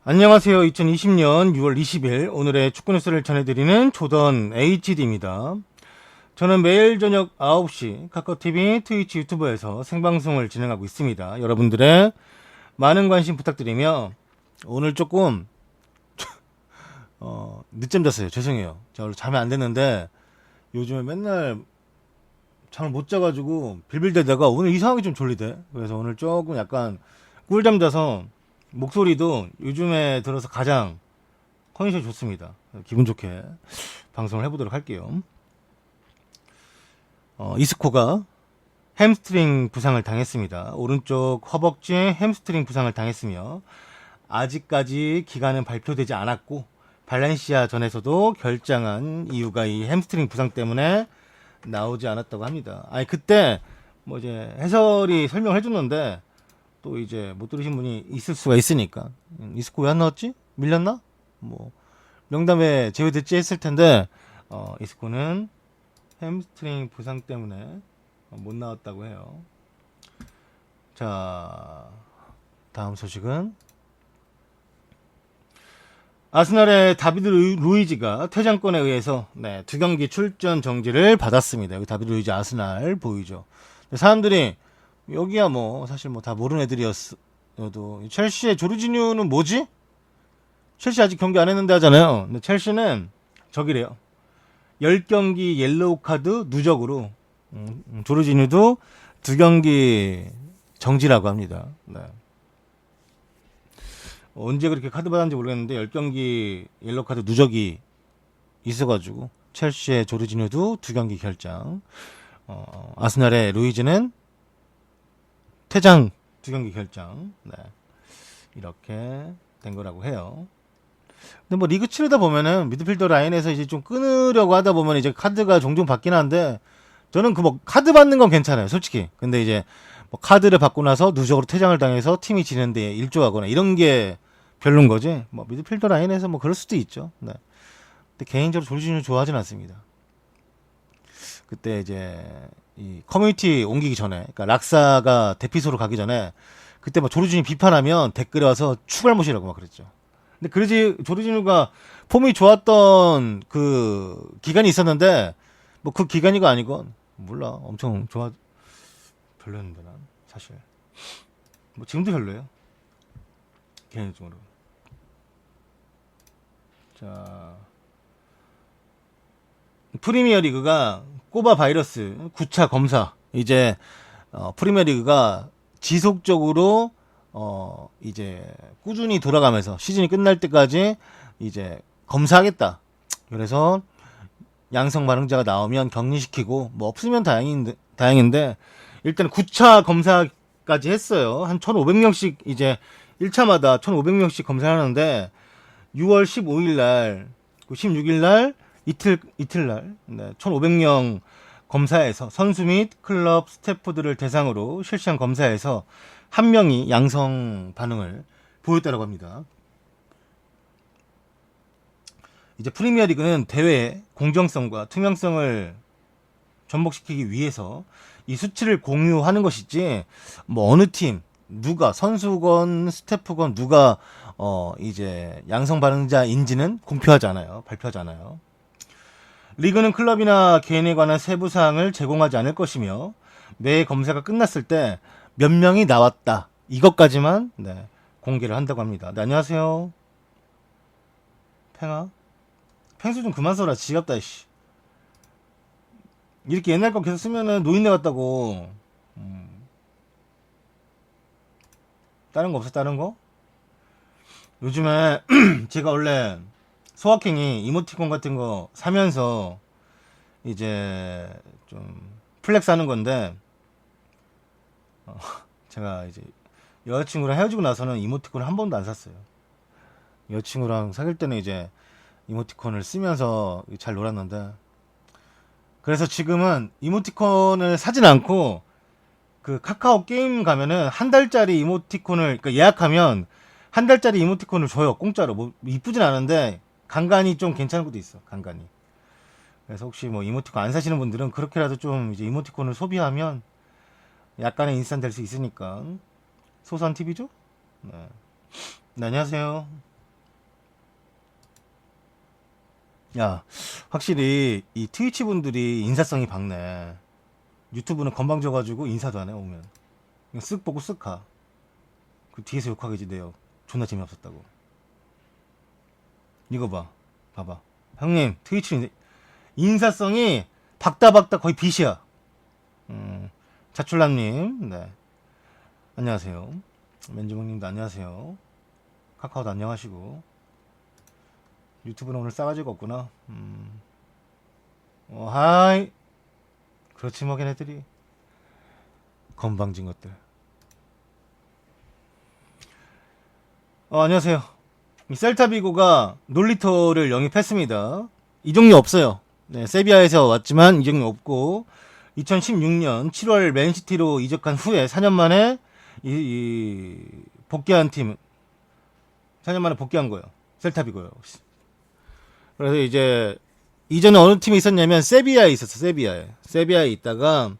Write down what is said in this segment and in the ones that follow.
안녕하세요. 2020년 6월 20일 오늘의 축구 뉴스를 전해드리는 조던 HD입니다. 저는 매일 저녁 9시 카카오TV, 트위치, 유튜브에서 생방송을 진행하고 있습니다. 여러분들의 많은 관심 부탁드리며 오늘 조금 늦잠 잤어요. 죄송해요. 제가 원래 잠이 안 됐는데 요즘에 맨날 잠을 못 자가지고 빌빌대다가 오늘 이상하게 좀 졸리대. 그래서 오늘 조금 약간 꿀잠 자서 목소리도 요즘에 들어서 가장 컨디션이 좋습니다. 기분 좋게 방송을 해보도록 할게요. 이스코가 햄스트링 부상을 당했습니다. 오른쪽 허벅지 햄스트링 부상을 당했으며 아직까지 기간은 발표되지 않았고 발렌시아 전에서도 결장한 이유가 이 햄스트링 부상 때문에 나오지 않았다고 합니다. 아니 그때 뭐 이제 해설이 설명을 해줬는데 또 이제 못 들으신 분이 있을 수가 있으니까 이스코 왜 안 나왔지? 밀렸나? 뭐 명담에 제외됐지 했을 텐데 이스코는 햄스트링 부상 때문에 못 나왔다고 해요. 자, 다음 소식은 아스날의 다비드 루이지가 퇴장권에 의해서 두 경기 출전 정지를 받았습니다. 여기 다비드 루이지 아스날 보이죠. 사람들이 여기야 뭐 사실 뭐 다 모르는 애들이었어도 첼시의 조르지뉴는 뭐지? 첼시 아직 경기 안 했는데 하잖아요. 근데 첼시는 저기래요. 10경기 옐로우 카드 누적으로 조르지뉴도 2경기 정지라고 합니다. 네. 언제 그렇게 카드 받았는지 모르겠는데 10경기 옐로우 카드 누적이 있어가지고 첼시의 조르지뉴도 2경기 결장. 아스날의 루이즈는 퇴장 2경기 결장. 네. 이렇게 된 거라고 해요. 근데 뭐 리그 치르다 보면은 미드필더 라인에서 이제 좀 끊으려고 하다 보면 이제 카드가 종종 받긴 하는데 저는 그 뭐 카드 받는 건 괜찮아요, 솔직히. 근데 이제 뭐 카드를 받고 나서 누적으로 퇴장을 당해서 팀이 지는데 일조하거나 이런 게 별론 거지. 뭐 미드필더 라인에서 뭐 그럴 수도 있죠. 네. 근데 개인적으로 조르지뉴 좋아하진 않습니다. 그때 이제 이 커뮤니티 옮기기 전에, 그러니까 락사가 대피소로 가기 전에 그때 막 조르지뉴 비판하면 댓글에 와서 추갈못이라고 막 그랬죠. 근데 그러지 조르지뉴가 폼이 좋았던 그 기간이 있었는데 뭐 그 기간이가 아니건 몰라 엄청 좋아 별로였는데 난 사실 뭐 지금도 별로예요 개인적으로. 자 프리미어 리그가 꼬바 바이러스 9차 검사 이제 프리미어 리그가 지속적으로 이제 꾸준히 돌아가면서 시즌이 끝날 때까지 이제 검사하겠다. 그래서 양성 반응자가 나오면 격리시키고 뭐 없으면 다행인데 일단 9차 검사까지 했어요. 한 1,500명씩 이제 1차마다 1,500명씩 검사하는데 6월 15일 날, 16일 날 이틀날 1,500명 검사에서 선수 및 클럽 스태프들을 대상으로 실시한 검사에서 한 명이 양성 반응을 보였다고 합니다. 이제 프리미어 리그는 대회의 공정성과 투명성을 전복시키기 위해서 이 수치를 공유하는 것이지 뭐 어느 팀 누가 선수건 스태프건 누가 이제 양성 반응자인지는 공표하지 않아요. 발표하지 않아요. 리그는 클럽이나 개인에 관한 세부 사항을 제공하지 않을 것이며 매 검사가 끝났을 때 몇 명이 나왔다 이것까지만 공개를 한다고 합니다. 네, 안녕하세요. 팽아 펭수 좀 그만 써라. 지갑다 씨. 이렇게 옛날 거 계속 쓰면은 노인네 같다고. 다른 거 없어? 다른 거? 요즘에 제가 원래 소확행이 이모티콘 같은 거 사면서 이제 좀 플렉스 하는 건데 제가 이제 여자친구랑 헤어지고 나서는 이모티콘을 한 번도 안 샀어요. 여자친구랑 사귈 때는 이제 이모티콘을 쓰면서 잘 놀았는데 그래서 지금은 이모티콘을 사진 않고 그 카카오 게임 가면은 한 달짜리 이모티콘을 그러니까 예약하면 한 달짜리 이모티콘을 줘요. 공짜로. 뭐 이쁘진 않은데 간간이 좀 괜찮은 것도 있어. 간간이. 그래서 혹시 뭐 이모티콘 안 사시는 분들은 그렇게라도 좀 이제 이모티콘을 소비하면 약간의 인싸 될 수 있으니까 소소한 팁이죠. 네. 네, 안녕하세요. 야, 확실히 이 트위치 분들이 인사성이 밝네. 유튜브는 건방져가지고 인사도 안 해, 오면. 그냥 쓱 보고 쓱 가. 그 뒤에서 욕하겠지, 내요. 존나 재미없었다고. 이거 봐. 봐봐. 형님, 트위치 인사성이 박다박다 거의 빛이야. 자출남님, 네. 안녕하세요. 맨주먹님도 안녕하세요. 카카오도 안녕하시고. 유튜브는 오늘 싸가지가 없구나. 하이. 그렇지 뭐 걔네들이. 건방진 것들. 안녕하세요. 이 셀타비고가 놀리터를 영입했습니다. 이적료 없어요. 네, 세비야에서 왔지만 이적료 없고 2016년 7월 맨시티로 이적한 후에 4년 만에 복귀한 팀 4년 만에 복귀한 거예요. 셀타비고요. 그래서 이제 이전에 어느 팀에 있었냐면 세비야에 있었어. 세비야에 있다가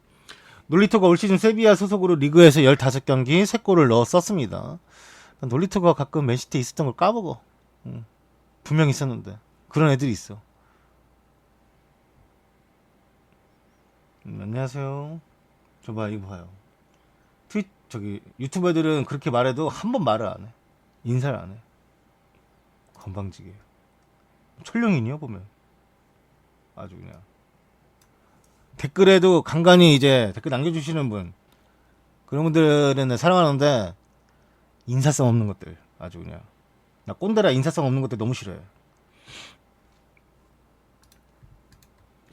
놀리터가 올 시즌 세비야 소속으로 리그에서 15경기 3골을 넣었었습니다. 놀리터가 가끔 맨시티에 있었던 걸 까먹어. 분명히 있었는데 그런 애들이 있어. 안녕하세요. 저봐 이거 봐요. 저기 유튜버 애들은 그렇게 말해도 한 번 말을 안 해. 인사를 안 해. 건방지게. 철룡인이요 보면. 아주 그냥. 댓글에도 간간히 이제 댓글 남겨주시는 분 그런 분들은 사랑하는데 인사성 없는 것들 아주 그냥 나 꼰대라 인사성 없는 것들 너무 싫어해.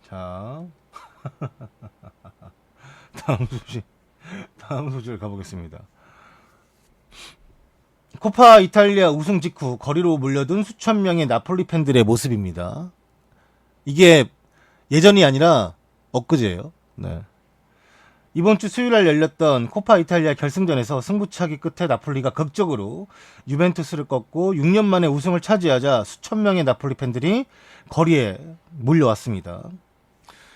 자 다음 소식 가보겠습니다. 코파 이탈리아 우승 직후 거리로 몰려든 수천 명의 나폴리 팬들의 모습입니다. 이게 예전이 아니라 엊그제예요. 네. 이번 주 수요일날 열렸던 코파 이탈리아 결승전에서 승부차기 끝에 나폴리가 극적으로 유벤투스를 꺾고 6년 만에 우승을 차지하자 수천 명의 나폴리 팬들이 거리에 몰려왔습니다.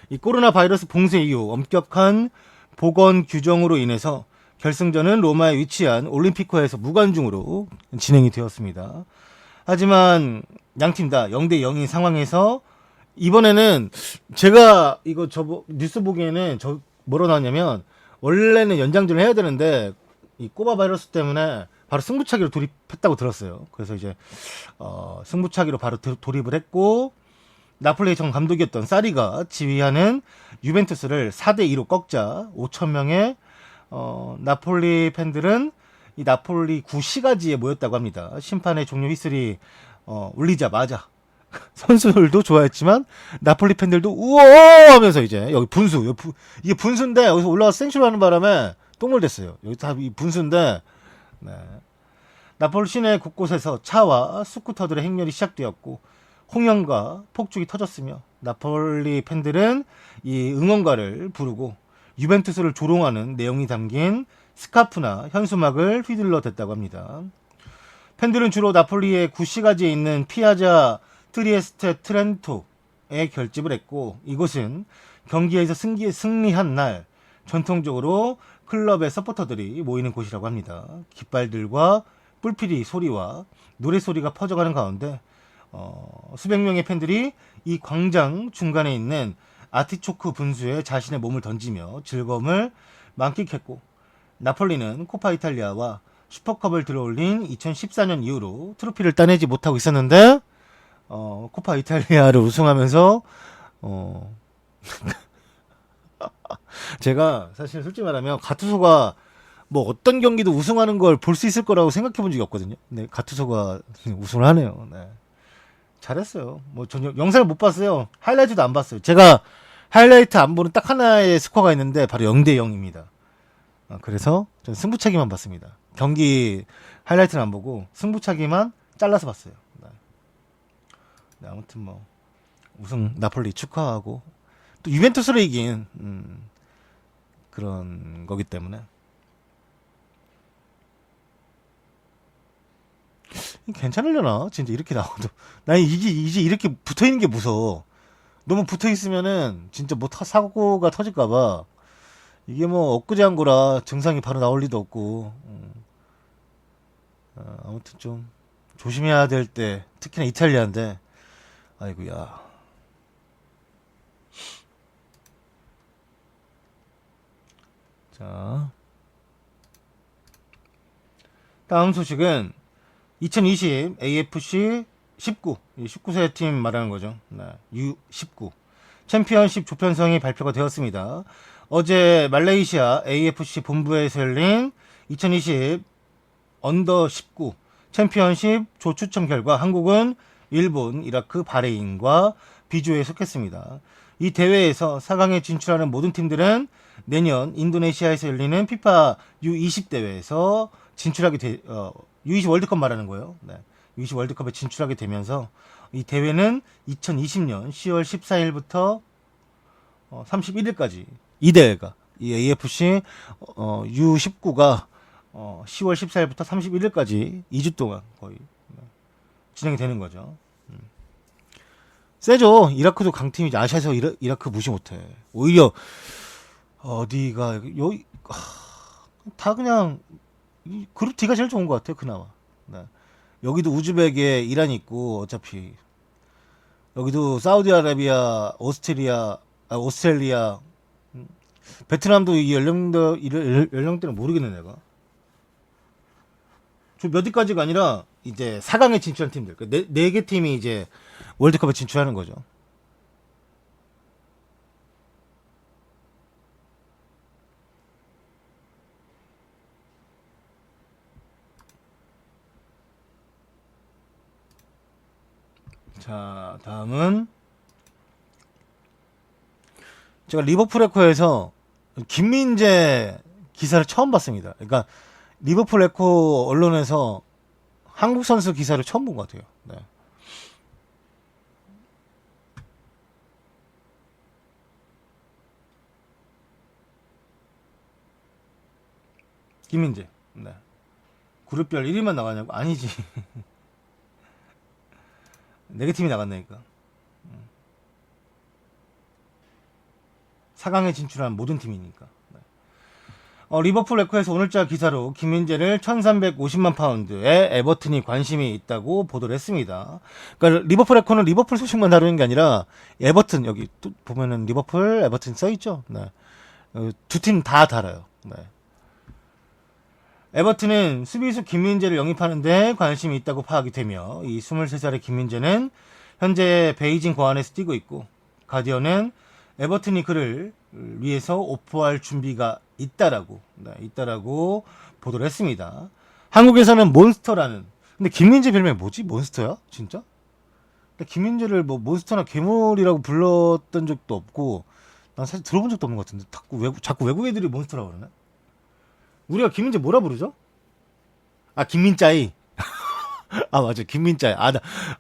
이 코로나 바이러스 봉쇄 이후 엄격한 보건 규정으로 인해서 결승전은 로마에 위치한 올림피코에서 무관중으로 진행이 되었습니다. 하지만 양팀 다 0대 0인 상황에서 이번에는 제가 이거 뉴스 보기에는 뭐로 나왔냐면 원래는 연장전을 해야 되는데 이 꼬바 바이러스 때문에 바로 승부차기로 돌입했다고 들었어요. 그래서 이제 승부차기로 바로 돌입을 했고 나폴리 전 감독이었던 사리가 지휘하는 유벤투스를 4대2로 꺾자 5천 명의 나폴리 팬들은 이 나폴리 구 시가지에 모였다고 합니다. 심판의 종료 휘슬이 울리자마자 선수들도 좋아했지만 나폴리 팬들도 우와 하면서 이제 여기 분수 이게 분수인데 여기서 올라와서 생쇼를 하는 바람에 똥물 됐어요. 여기 다 이 분수인데 네. 나폴리 시내 곳곳에서 차와 스쿠터들의 행렬이 시작되었고 홍연과 폭죽이 터졌으며 나폴리 팬들은 이 응원가를 부르고 유벤투스를 조롱하는 내용이 담긴 스카프나 현수막을 휘둘러 댔다고 합니다. 팬들은 주로 나폴리의 구시가지에 있는 피아자 트리에스테 트렌토에 결집을 했고 이곳은 경기에서 승리한 날 전통적으로 클럽의 서포터들이 모이는 곳이라고 합니다. 깃발들과 뿔피리 소리와 노래소리가 퍼져가는 가운데 수백 명의 팬들이 이 광장 중간에 있는 아티초크 분수에 자신의 몸을 던지며 즐거움을 만끽했고 나폴리는 코파 이탈리아와 슈퍼컵을 들어올린 2014년 이후로 트로피를 따내지 못하고 있었는데 코파 이탈리아를 우승하면서 제가 사실 솔직히 말하면 가투소가 뭐 어떤 경기도 우승하는 걸 볼 수 있을 거라고 생각해 본 적이 없거든요. 네, 가투소가 우승을 하네요. 네. 잘했어요. 뭐 전 영상을 못 봤어요. 하이라이트도 안 봤어요. 제가 하이라이트 안 보는 딱 하나의 스코어가 있는데 바로 0대 0입니다. 그래서 전 승부차기만 봤습니다. 경기 하이라이트는 안 보고 승부차기만 잘라서 봤어요. 네, 아무튼 뭐 우승 나폴리 축하하고 또 유벤투스를 이긴 그런 거기 때문에 괜찮으려나? 진짜 이렇게 나와도 나 이제 이렇게 붙어있는 게 무서워. 너무 붙어있으면은 진짜 뭐 사고가 터질까봐 이게 뭐 엊그제 한 거라 증상이 바로 나올 리도 없고 아무튼 좀 조심해야 될 때 특히나 이탈리아인데 아이고야 자, 다음 소식은 2020 AFC 19, 19세 팀 말하는 거죠. 네, U19 챔피언십 조편성이 발표가 되었습니다. 어제 말레이시아 AFC 본부에서 열린 2020 언더 19 챔피언십 조 추첨 결과 한국은 일본, 이라크, 바레인과 B조에 속했습니다. 이 대회에서 4강에 진출하는 모든 팀들은 내년 인도네시아에서 열리는 FIFA U20 대회에서 진출하게 U20 월드컵 말하는 거예요. 네. U20 월드컵에 진출하게 되면서 이 대회는 2020년 10월 14일부터 31일까지 이 대회가 이 AFC U19가 10월 14일부터 31일까지 2주 동안 거의 진행이 되는 거죠. 세죠. 이라크도 강팀이지. 아시아에서 이라크 무시 못해. 오히려 어디가 여기 다 그냥 그룹 D가 제일 좋은 것 같아요. 그나마. 네. 여기도 우즈벡에 이란이 있고 어차피 여기도 사우디아라비아, 오스트레일리아, 베트남도 이 연령대는 모르겠네 내가. 몇 위까지가 아니라 이제 4강에 진출한 팀들, 네 개 팀이 이제 월드컵에 진출하는 거죠. 자, 다음은 제가 리버풀 에코에서 김민재 기사를 처음 봤습니다. 그러니까 리버풀 에코 언론에서 한국 선수 기사를 처음 본 것 같아요. 네. 김민재. 네. 그룹별 1위만 나가냐고? 아니지. 네 개 팀이 나갔나니까. 4강에 진출한 모든 팀이니까. 리버풀 에코에서 오늘자 기사로 김민재를 1350만 파운드에 에버튼이 관심이 있다고 보도를 했습니다. 그러니까 리버풀 에코는 리버풀 소식만 다루는 게 아니라 에버튼, 여기 또 보면은 리버풀, 에버튼 써있죠. 네. 두 팀 다 달아요. 네. 에버튼은 수비수 김민재를 영입하는데 관심이 있다고 파악이 되며 이 23살의 김민재는 현재 베이징 고안에서 뛰고 있고, 가디언은 에버튼이 그를 위해서 오퍼할 준비가 있다라고 보도를 했습니다. 한국에서는 몬스터라는, 근데 김민재 별명이 뭐지? 몬스터야? 진짜? 김민재를 뭐 몬스터나 괴물이라고 불렀던 적도 없고, 난 사실 들어본 적도 없는 것 같은데 자꾸 외국 애들이 몬스터라고 그러네. 우리가 김민재 뭐라 부르죠? 김민짜이. 맞아, 김민짜이.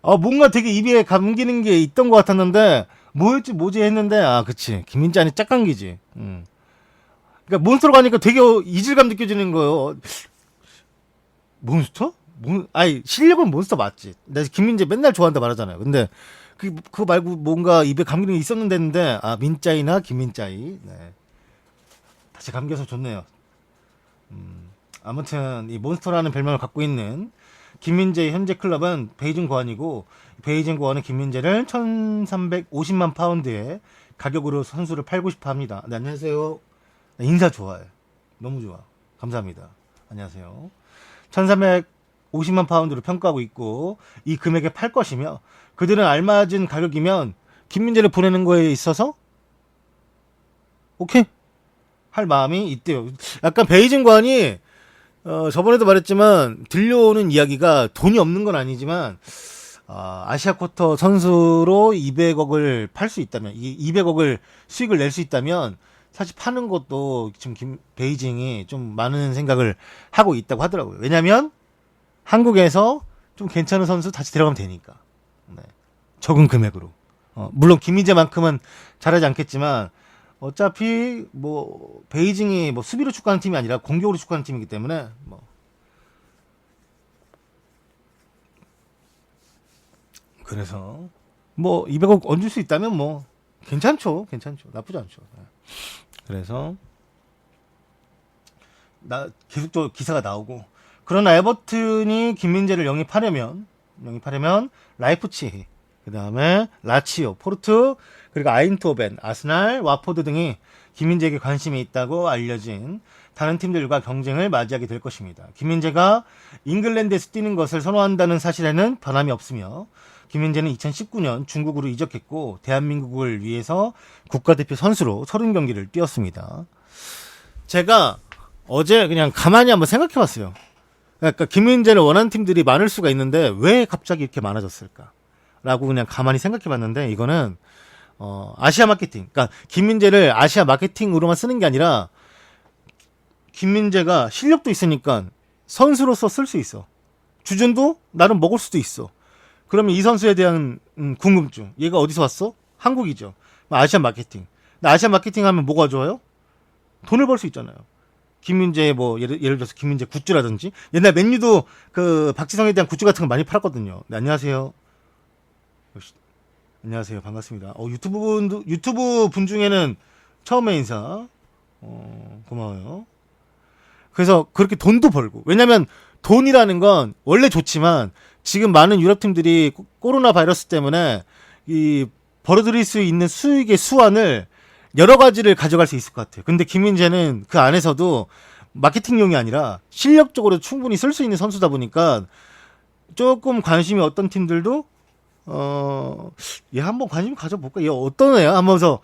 뭔가 되게 입에 감기는 게 있던 것 같았는데 뭐지 했는데 그치, 김민짜이는 짝감기지. 그러니까 몬스터로 가니까 되게 이질감 느껴지는 거예요. 몬스터? 실력은 몬스터 맞지. 내가 김민재 맨날 좋아한다 말하잖아요. 근데 그거 말고 뭔가 입에 감기는 게 있었는데 했는데 민짜이나 김민짜이. 네. 다시 감겨서 좋네요. 아무튼 이 몬스터라는 별명을 갖고 있는 김민재의 현재 클럽은 베이징 고안이고, 베이징 고안은 김민재를 1350만 파운드의 가격으로 선수를 팔고 싶어 합니다. 네, 안녕하세요. 인사 좋아해. 너무 좋아. 감사합니다. 안녕하세요. 1350만 파운드로 평가하고 있고, 이 금액에 팔 것이며, 그들은 알맞은 가격이면 김민재를 보내는 거에 있어서 오케이 할 마음이 있대요. 약간 베이징 고안이 저번에도 말했지만 들려오는 이야기가, 돈이 없는 건 아니지만 아시아 쿼터 선수로 200억을 팔 수 있다면, 200억을 수익을 낼 수 있다면 사실 파는 것도 지금 베이징이 좀 많은 생각을 하고 있다고 하더라고요. 왜냐면 한국에서 좀 괜찮은 선수 다시 들어가면 되니까. 네. 적은 금액으로. 물론 김민재만큼은 잘하지 않겠지만 어차피 뭐 베이징이 뭐 수비로 축구하는 팀이 아니라 공격으로 축구하는 팀이기 때문에 그래서 200억 얹을 수 있다면 괜찮죠. 나쁘지 않죠. 그래서 계속 기사가 나오고, 그러나 에버튼이 김민재를 영입하려면 라이프치히, 그 다음에 라치오, 포르투, 그리고 아인토벤, 아스날, 와포드 등이 김민재에게 관심이 있다고 알려진 다른 팀들과 경쟁을 맞이하게 될 것입니다. 김민재가 잉글랜드에서 뛰는 것을 선호한다는 사실에는 변함이 없으며 김민재는 2019년 중국으로 이적했고 대한민국을 위해서 국가대표 선수로 30경기를 뛰었습니다. 제가 어제 그냥 가만히 한번 생각해봤어요. 그러니까 김민재를 원하는 팀들이 많을 수가 있는데 왜 갑자기 이렇게 많아졌을까? 라고 그냥 가만히 생각해봤는데 이거는 아시아 마케팅. 그러니까 김민재를 아시아 마케팅으로만 쓰는 게 아니라 김민재가 실력도 있으니까 선수로서 쓸 수 있어. 주전도 나름 먹을 수도 있어. 그러면 이 선수에 대한 궁금증. 얘가 어디서 왔어? 한국이죠. 아시아 마케팅. 아시아 마케팅 하면 뭐가 좋아요? 돈을 벌 수 있잖아요. 김민재 뭐 예를 들어서 김민재 굿즈라든지 옛날 맨유도 그 박지성에 대한 굿즈 같은 거 많이 팔았거든요. 네, 안녕하세요. 안녕하세요. 반갑습니다. 유튜브 분 중에는 처음에 인사. 고마워요. 그래서 그렇게 돈도 벌고. 왜냐면 돈이라는 건 원래 좋지만 지금 많은 유럽 팀들이 코로나 바이러스 때문에 이 벌어들일 수 있는 수익의 수완을 여러 가지를 가져갈 수 있을 것 같아요. 근데 김민재는 그 안에서도 마케팅용이 아니라 실력적으로 충분히 쓸 수 있는 선수다 보니까 조금 관심이 어떤 팀들도 얘 한번 관심 가져볼까? 얘 어떤 애야? 하면서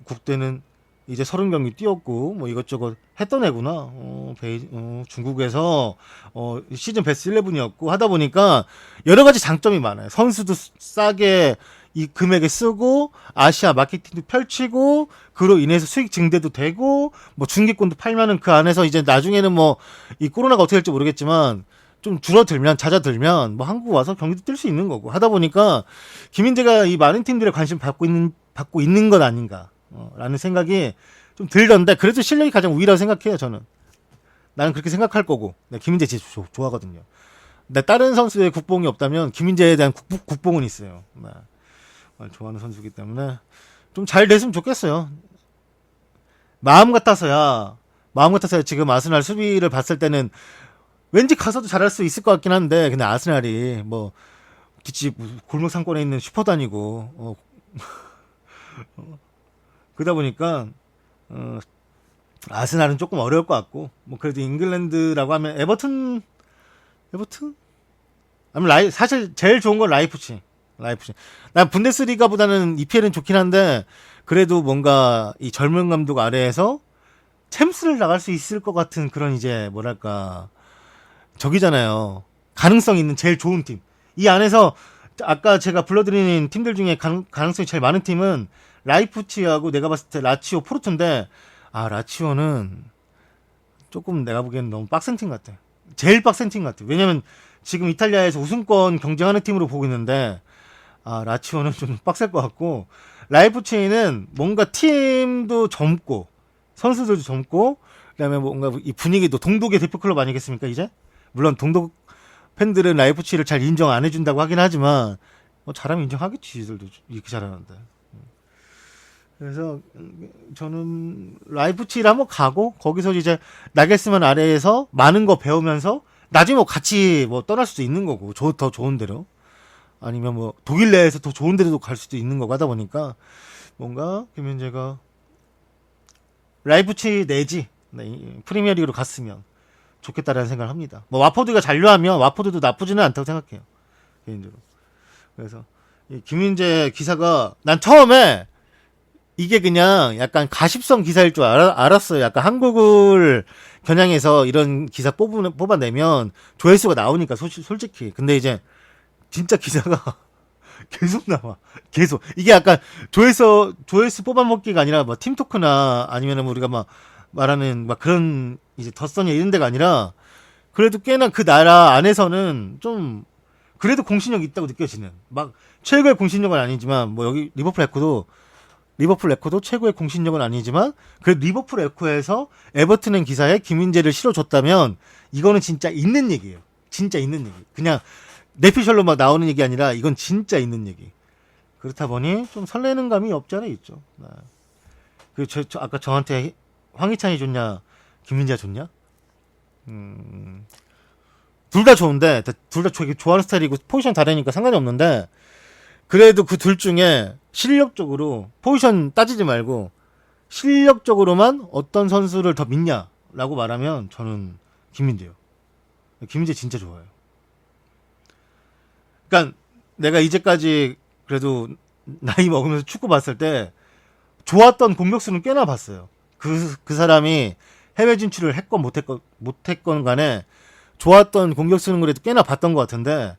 국대는 이제 30경기 뛰었고 뭐 이것저것 했던 애구나. 중국에서 시즌 베스트 11이었고 하다 보니까 여러 가지 장점이 많아요. 선수도 싸게 이 금액에 쓰고 아시아 마케팅도 펼치고 그로 인해서 수익 증대도 되고 뭐 중계권도 팔면은 그 안에서 이제 나중에는 뭐 이 코로나가 어떻게 될지 모르겠지만 좀 줄어들면 잦아들면 뭐 한국 와서 경기도 뛸 수 있는 거고 하다 보니까 김민재가 이 많은 팀들의 관심 받고 있는 것 아닌가 라는 생각이 좀 들던데 그래도 실력이 가장 우위라고 생각해요. 저는 나는 그렇게 생각할 거고 김민재 진짜 좋아하거든요. 근데 다른 선수의 국뽕이 없다면 김민재에 대한 국뽕은 있어요. 좋아하는 선수이기 때문에 좀 잘 됐으면 좋겠어요. 마음 같아서야 지금 아스날 수비를 봤을 때는 왠지 가서도 잘할 수 있을 것 같긴 한데 근데 아스날이 뭐 뒷집 골목 상권에 있는 슈퍼도 아니고 그러다 보니까 아스날은 조금 어려울 것 같고 뭐 그래도 잉글랜드라고 하면 에버튼 아니면 사실 제일 좋은 건 라이프치. 난 분데스리가보다는 EPL은 좋긴 한데 그래도 뭔가 이 젊은 감독 아래에서 챔스를 나갈 수 있을 것 같은 그런 이제 뭐랄까 저기잖아요. 가능성 있는 제일 좋은 팀. 이 안에서 아까 제가 불러드리는 팀들 중에 가능성이 제일 많은 팀은 라이프치하고 내가 봤을 때 라치오 포르투인데 라치오는 조금 내가 보기엔 너무 빡센 팀 같아. 제일 빡센 팀 같아. 왜냐면 지금 이탈리아에서 우승권 경쟁하는 팀으로 보고 있는데 라치오는 좀 빡셀 것 같고 라이프치히는 뭔가 팀도 젊고 선수들도 젊고 그다음에 뭔가 이 분위기도 동독의 대표 클럽 아니겠습니까 이제? 물론 동독 팬들은 라이프치히를 잘 인정 안 해준다고 하긴 하지만 잘하면 인정하겠지 이들도 이렇게 잘하는데. 그래서 저는 라이프치히를 한번 가고 거기서 이제 나겔스만 아래에서 많은 거 배우면서 나중에 뭐 같이 뭐 떠날 수도 있는 거고 더 좋은 데로 아니면 뭐 독일 내에서 더 좋은 데로 갈 수도 있는 거고 하다 보니까 뭔가 김민재가 라이프치히 내지 프리미어리그로 갔으면 좋겠다라는 생각을 합니다. 뭐 와포드가 잔류하면 와포드도 나쁘지는 않다고 생각해요 개인적으로. 그래서 이 김민재 기사가 난 처음에 이게 그냥 약간 가십성 기사일 줄 알았어요. 약간 한국을 겨냥해서 이런 기사 뽑아내면 조회수가 나오니까 솔직히. 근데 이제 진짜 기사가 계속 나와. 계속. 이게 약간 조회수 뽑아먹기가 아니라 뭐 팀토크나 아니면은 우리가 막 말하는 막 그런 이제 덧선이 이런 데가 아니라 그래도 꽤나 그 나라 안에서는 좀 그래도 공신력이 있다고 느껴지는 막 최고의 공신력은 아니지만 뭐 여기 리버풀 에코도 최고의 공신력은 아니지만 그래도 리버풀 에코에서 에버튼행 기사에 김민재를 실어줬다면 이거는 진짜 있는 얘기예요. 진짜 있는 얘기. 그냥 내피셜로 막 나오는 얘기 아니라 이건 진짜 있는 얘기. 그렇다 보니 좀 설레는 감이 없지 않아 있죠. 아까 저한테 황희찬이 좋냐 김민재가 좋냐? 둘 다 좋은데 둘 다 좋아하는 스타일이고 포지션 다르니까 상관이 없는데 그래도 그 둘 중에 실력적으로 포지션 따지지 말고 실력적으로만 어떤 선수를 더 믿냐라고 말하면 저는 김민재요. 김민재 진짜 좋아요. 그러니까 내가 이제까지 그래도 나이 먹으면서 축구 봤을 때 좋았던 공격수는 꽤나 봤어요. 그 사람이 해외 진출을 했건 못했건 간에 좋았던 공격수는 그래도 꽤나 봤던 것 같은데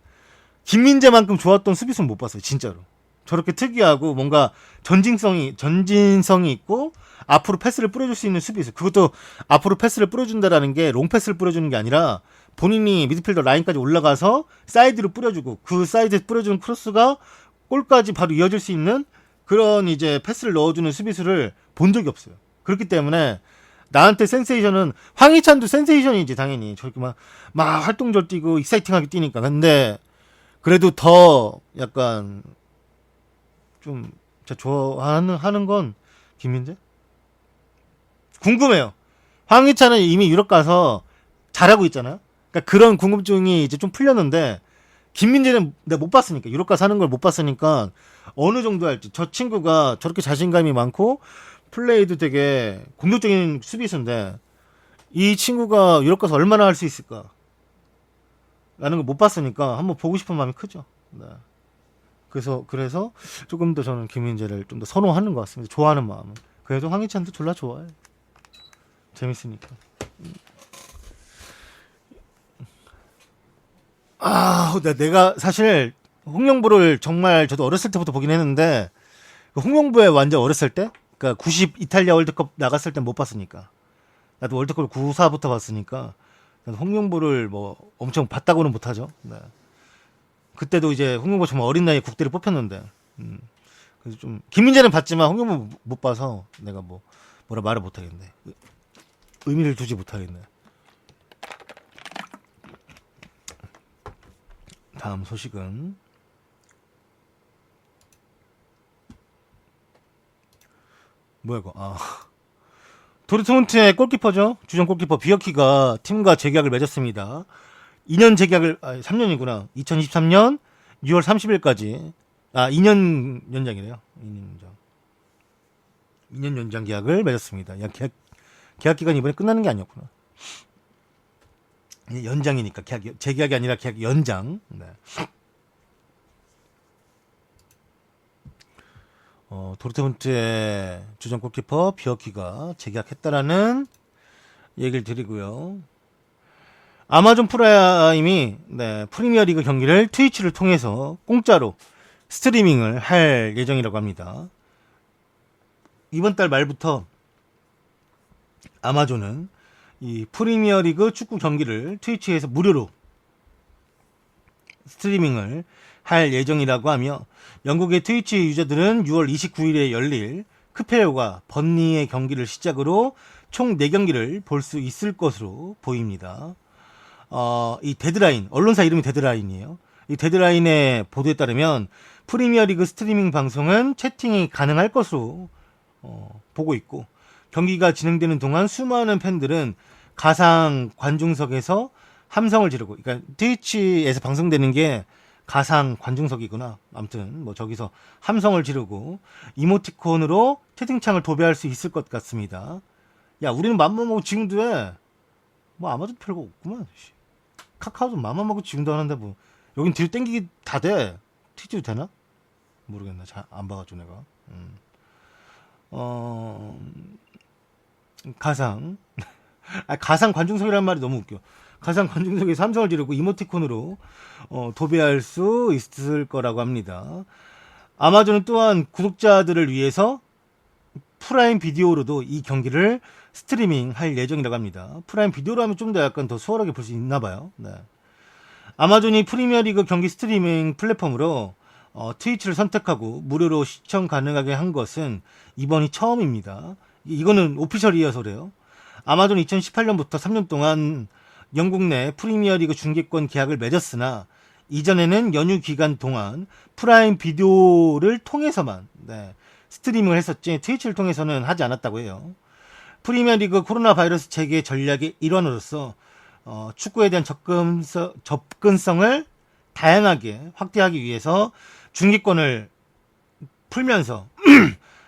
김민재만큼 좋았던 수비수는 못 봤어요. 진짜로. 저렇게 특이하고 뭔가 전진성이 있고 앞으로 패스를 뿌려줄 수 있는 수비수. 그것도 앞으로 패스를 뿌려준다라는 게 롱패스를 뿌려주는 게 아니라 본인이 미드필더 라인까지 올라가서 사이드로 뿌려주고 그 사이드에 뿌려주는 크로스가 골까지 바로 이어질 수 있는 그런 이제 패스를 넣어주는 수비수를 본 적이 없어요. 그렇기 때문에 나한테 센세이션은 황희찬도 센세이션이지 당연히 저렇게 막 활동절 뛰고 익사이팅하게 뛰니까. 근데 그래도 더 약간 좀 제가 좋아하는 건 김민재? 궁금해요. 황희찬은 이미 유럽 가서 잘하고 있잖아요. 그러니까 그런 궁금증이 이제 좀 풀렸는데 김민재는 내가 못 봤으니까 유럽 가서 하는 걸 못 봤으니까 어느 정도 할지. 저 친구가 저렇게 자신감이 많고 플레이도 되게 공격적인 수비수인데 이 친구가 유럽 가서 얼마나 할 수 있을까? 라는 걸 못 봤으니까 한번 보고 싶은 마음이 크죠. 네. 그래서 조금 더 저는 김민재를 좀 더 선호하는 것 같습니다. 좋아하는 마음은. 그래도 황희찬도 졸라 좋아해. 재밌으니까. 내가 사실 홍명보를 정말 저도 어렸을 때부터 보긴 했는데 홍명보에 완전 어렸을 때, 그러니까 90 이탈리아 월드컵 나갔을 땐 못 봤으니까. 나도 월드컵을 94부터 봤으니까 홍명보를 뭐 엄청 봤다고는 못하죠. 네. 그때도 이제 홍명보 정말 어린 나이에 국대를 뽑혔는데, 그래서 좀 김민재는 봤지만 홍명보 못 봐서 내가 뭐라 말을 못하겠네. 의미를 두지 못하겠네. 다음 소식은 뭐야 이거? 도르트문트의 골키퍼죠. 주전 골키퍼 비어키가 팀과 재계약을 맺었습니다. 2년 재계약을 3년이구나. 2023년 6월 30일까지 2년 연장이래요. 2년 연장 계약을 맺었습니다. 계약 기간이 이번에 끝나는 게 아니었구나. 연장이니까 재계약이 아니라 계약 연장. 네. 도르트문트의 주전 골키퍼 비어키가 재계약했다라는 얘기를 드리고요. 아마존 프라임이 프리미어리그 경기를 트위치를 통해서 공짜로 스트리밍을 할 예정이라고 합니다. 이번 달 말부터 아마존은 이 프리미어리그 축구 경기를 트위치에서 무료로 스트리밍을 할 예정이라고 하며 영국의 트위치 유저들은 6월 29일에 열릴 크페어와 번니의 경기를 시작으로 총 4경기를 볼 수 있을 것으로 보입니다. 이 데드라인, 언론사 이름이 데드라인이에요. 이 데드라인의 보도에 따르면 프리미어리그 스트리밍 방송은 채팅이 가능할 것으로 보고 있고, 경기가 진행되는 동안 수많은 팬들은 가상 관중석에서 함성을 지르고, 그러니까 트위치에서 방송되는 게 가상 관중석이구나. 아무튼 저기서 함성을 지르고 이모티콘으로 채팅창을 도배할 수 있을 것 같습니다. 야, 우리는 맘만 먹고 지금도 해. 아마존 별거 없구만. 카카오도 맘만 먹고 지금도 하는데 여긴 뒤로 땡기기 다 돼. 트위치도 되나? 모르겠네. 잘 안 봐가지고 내가. 가상 가상 관중석이라는 말이 너무 웃겨. 가상 관중석에 함성을 지르고 이모티콘으로 도배할 수 있을 거라고 합니다. 아마존은 또한 구독자들을 위해서 프라임 비디오로도 이 경기를 스트리밍 할 예정이라고 합니다. 프라임 비디오로 하면 좀 더 약간 더 수월하게 볼 수 있나 봐요. 네. 아마존이 프리미어리그 경기 스트리밍 플랫폼으로 트위치를 선택하고 무료로 시청 가능하게 한 것은 이번이 처음입니다. 이거는 오피셜이어서 그래요. 아마존 2018년부터 3년 동안 영국 내 프리미어리그 중계권 계약을 맺었으나 이전에는 연휴 기간 동안 프라임 비디오를 통해서만 스트리밍을 했었지 트위치를 통해서는 하지 않았다고 해요. 프리미어리그 코로나 바이러스 체계 전략의 일환으로서 축구에 대한 접근성을 다양하게 확대하기 위해서 중계권을 풀면서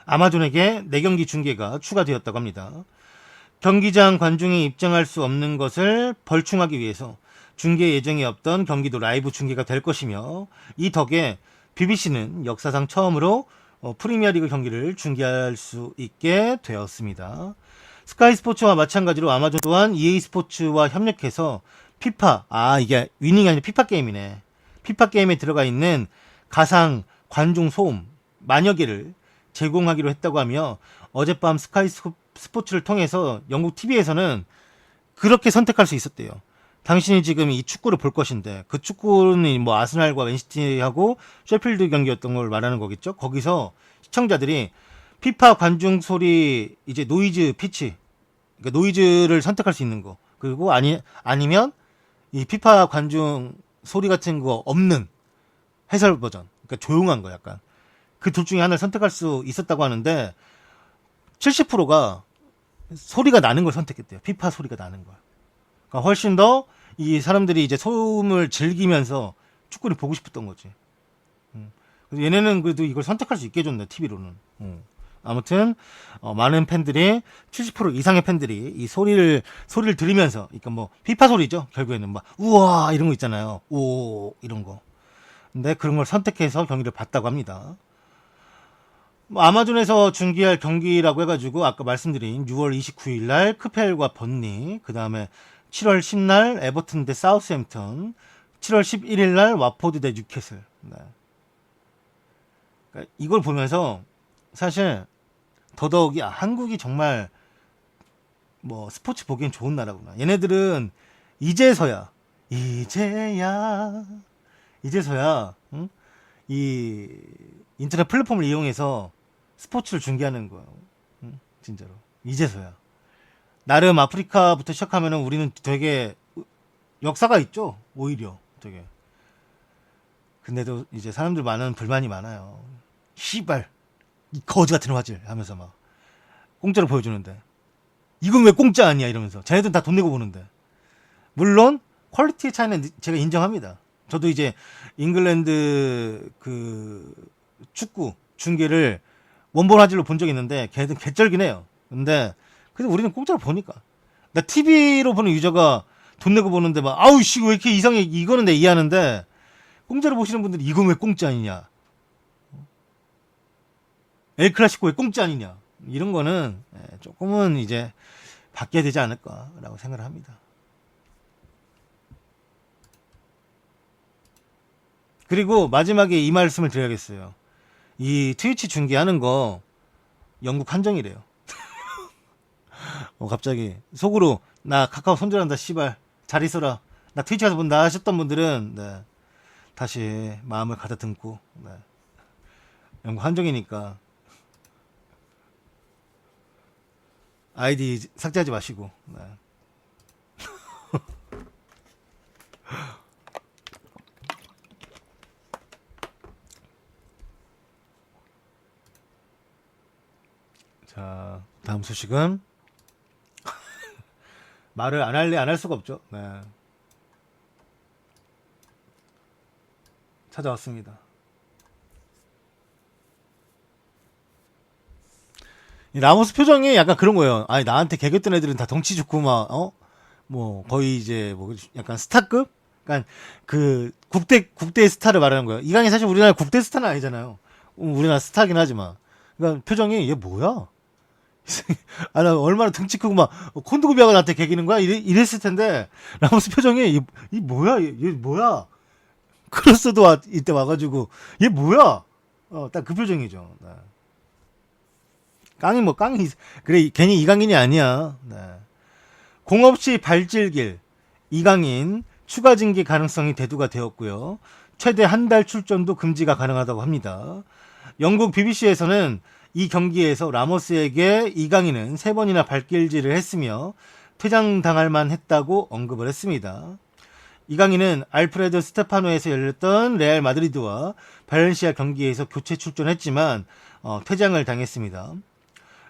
아마존에게 4경기 중계가 추가되었다고 합니다. 경기장 관중이 입장할 수 없는 것을 벌충하기 위해서 중계 예정이 없던 경기도 라이브 중계가 될 것이며, 이 덕에 BBC는 역사상 처음으로 프리미어리그 경기를 중계할 수 있게 되었습니다. 스카이 스포츠와 마찬가지로 아마존 또한 EA 스포츠와 협력해서 피파, 이게 위닝이 아니라 피파 게임이네. 피파 게임에 들어가 있는 가상 관중 소음 만여 개를 제공하기로 했다고 하며, 어젯밤 스카이 스포츠를 통해서 영국 TV에서는 그렇게 선택할 수 있었대요. 당신이 지금 이 축구를 볼 것인데, 그 축구는 뭐 아스날과 맨시티하고 셰필드 경기였던 걸 말하는 거겠죠. 거기서 시청자들이 피파 관중 소리, 이제 노이즈 피치, 그러니까 노이즈를 선택할 수 있는 거, 그리고 아니면 이 피파 관중 소리 같은 거 없는 해설 버전, 그러니까 조용한 거, 약간 그 둘 중에 하나를 선택할 수 있었다고 하는데, 70%가 소리가 나는 걸 선택했대요. 피파 소리가 나는 걸. 그러니까 훨씬 더 이 사람들이 이제 소음을 즐기면서 축구를 보고 싶었던 거지. 얘네는 그래도 이걸 선택할 수 있게 해줬네, TV로는. 아무튼 많은 팬들이, 70% 이상의 팬들이 이 소리를 들으면서, 그러니까 뭐 피파 소리죠. 결국에는 막 우와 이런 거 있잖아요. 오 이런 거. 근데 그런 걸 선택해서 경기를 봤다고 합니다. 뭐 아마존에서 중계할 경기라고 해가지고 아까 말씀드린 6월 29일 날 크펠과 번니, 그 다음에 7월 10날 에버튼 대 사우스햄튼, 7월 11일 날 와포드 대 뉴캐슬. 네. 그러니까 이걸 보면서 사실 더더욱이 한국이 정말 뭐 스포츠 보기엔 좋은 나라구나. 얘네들은 이제서야 응? 이 인터넷 플랫폼을 이용해서 스포츠를 중계하는 거예요. 응? 진짜로 이제서야. 나름 아프리카부터 시작하면은 우리는 되게 역사가 있죠. 오히려 되게. 근데도 이제 사람들 많은 불만이 많아요. 씨발 이 거지 같은 화질 하면서 막 공짜로 보여주는데 이건 왜 공짜 아니야 이러면서. 쟤네들은 다 돈 내고 보는데. 물론 퀄리티의 차이는 제가 인정합니다. 저도 이제 잉글랜드 그 축구 중계를 원본 화질로 본 적이 있는데 걔네들은 개쩔긴 해요. 근데 그래도 우리는 공짜로 보니까. 나 TV로 보는 유저가 돈 내고 보는데 막 아우 씨 왜 이렇게 이상해, 이거는 내 이해하는데, 공짜로 보시는 분들이 이건 왜 공짜 아니냐, 엘클라시코 왜 공짜 아니냐, 이런 거는 조금은 이제 바뀌어야 되지 않을까라고 생각을 합니다. 그리고 마지막에 이 말씀을 드려야겠어요. 이 트위치 중계하는 거 영국 한정이래요. 갑자기 속으로 나 카카오 손절한다 씨발 잘 있어라 나 트위치 가서 본다 하셨던 분들은 다시 마음을 가다듬고, 영국 한정이니까 아이디 삭제하지 마시고. 자, 다음 소식은 말을 안 할 수가 없죠. 찾아왔습니다. 이 라모스 표정이 약간 그런 거예요. 아니 나한테 개겼던 애들은 다 덩치 좋고 막 뭐 거의 이제 뭐 약간 스타급? 그러니까 그 국대 스타를 말하는 거예요. 이강인 사실 우리나라 국대 스타는 아니잖아요. 우리나라 스타긴 하지만. 그러니까 표정이 얘 뭐야? 나 얼마나 등치 크고 막 콘도그비아가 나한테 개기는 거야? 이랬을 텐데 라모스 표정이 이 뭐야? 얘 뭐야? 크로스도 이때 와가지고 얘 뭐야? 딱 그 표정이죠. 깡이 그래 괜히 이강인이 아니야. 공 없이 발질길 이강인 추가 징계 가능성이 대두가 되었고요. 최대 한 달 출전도 금지가 가능하다고 합니다. 영국 BBC에서는 이 경기에서 라모스에게 이강인은 3번이나 발길질을 했으며 퇴장당할 만했다고 언급을 했습니다. 이강인은 알프레드 스테파노에서 열렸던 레알 마드리드와 발렌시아 경기에서 교체 출전했지만 퇴장을 당했습니다.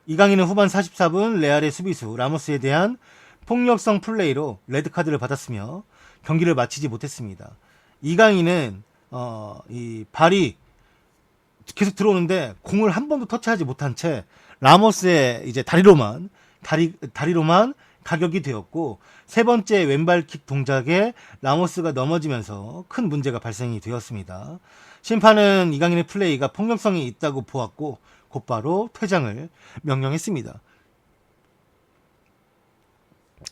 이강인은 후반 44분 레알의 수비수 라모스에 대한 폭력성 플레이로 레드카드를 받았으며 경기를 마치지 못했습니다. 이강인은 이 발이 계속 들어오는데 공을 한 번도 터치하지 못한 채 라모스의 이제 다리로만 가격이 되었고, 세 번째 왼발킥 동작에 라모스가 넘어지면서 큰 문제가 발생이 되었습니다. 심판은 이강인의 플레이가 폭력성이 있다고 보았고 곧바로 퇴장을 명령했습니다.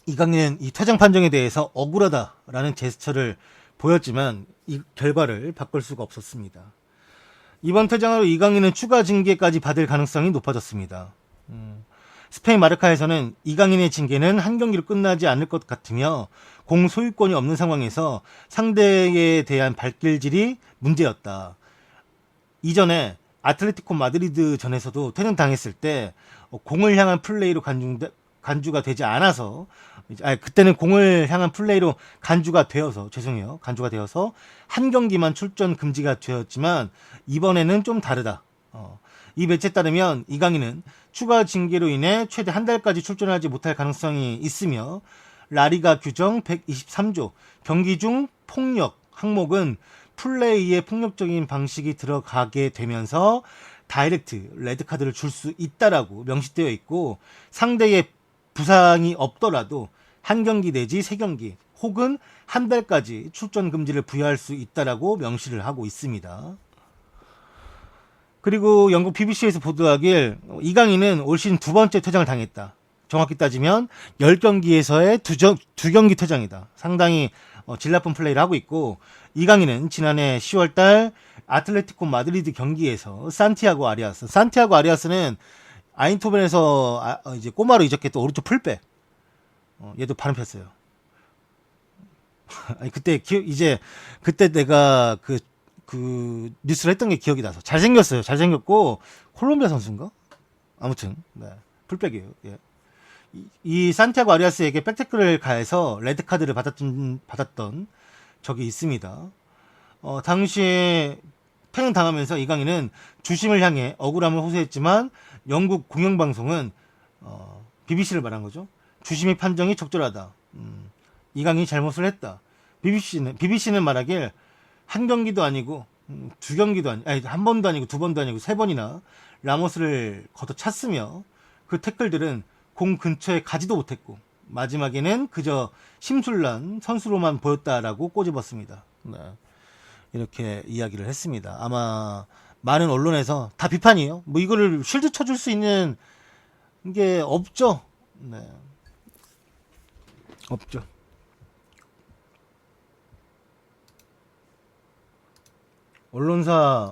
이강인은 이 퇴장 판정에 대해서 억울하다라는 제스처를 보였지만 이 결과를 바꿀 수가 없었습니다. 이번 퇴장으로 이강인은 추가 징계까지 받을 가능성이 높아졌습니다. 스페인 마르카에서는 이강인의 징계는 한 경기로 끝나지 않을 것 같으며 공 소유권이 없는 상황에서 상대에 대한 발길질이 문제였다. 이전에 아틀레티코 마드리드 전에서도 퇴장당했을 때 공을 향한 플레이로 간주가 되지 않아서, 그때는 공을 향한 플레이로 간주가 되어서 한 경기만 출전 금지가 되었지만 이번에는 좀 다르다. 이 매체에 따르면 이강인은 추가 징계로 인해 최대 한 달까지 출전하지 못할 가능성이 있으며, 라리가 규정 123조 경기 중 폭력 항목은 플레이에 폭력적인 방식이 들어가게 되면서 다이렉트 레드카드를 줄 수 있다라고 명시되어 있고, 상대의 부상이 없더라도 한 경기 내지 세 경기 혹은 한 달까지 출전 금지를 부여할 수 있다라고 명시를 하고 있습니다. 그리고 영국 BBC에서 보도하길 이강인은 올 시즌 두 번째 퇴장을 당했다. 정확히 따지면 10경기에서의 두 경기 퇴장이다. 상당히 질 나쁜 플레이를 하고 있고, 이강인은 지난해 10월달 아틀레티코 마드리드 경기에서 산티아고 아리아스는 아인토벤에서 이제 꼬마로 이적했던 오른쪽 풀백, 얘도 발은 폈어요. 아니, 그때 내가 그 뉴스를 했던 게 기억이 나서. 잘생겼고 콜롬비아 선수인가? 아무튼 네, 풀백이에요. 예. 이 산티아고 아리아스에게 백태클을 가해서 레드카드를 받았던 적이 있습니다. 당시에 퇴장당하면서 이강인은 주심을 향해 억울함을 호소했지만 영국 공영방송은 BBC를 말한 거죠. 주심의 판정이 적절하다. 이강인이 잘못을 했다. BBC는 말하길 한 경기도 아니고 두 경기도 한 번도 아니고 두 번도 아니고 세 번이나 라모스를 걷어찼으며 그 태클들은 공 근처에 가지도 못했고 마지막에는 그저 심술난 선수로만 보였다라고 꼬집었습니다. 네. 이렇게 이야기를 했습니다. 아마 많은 언론에서 다 비판이에요. 뭐 이거를 쉴드 쳐줄 수 있는 게 없죠. 네. 없죠.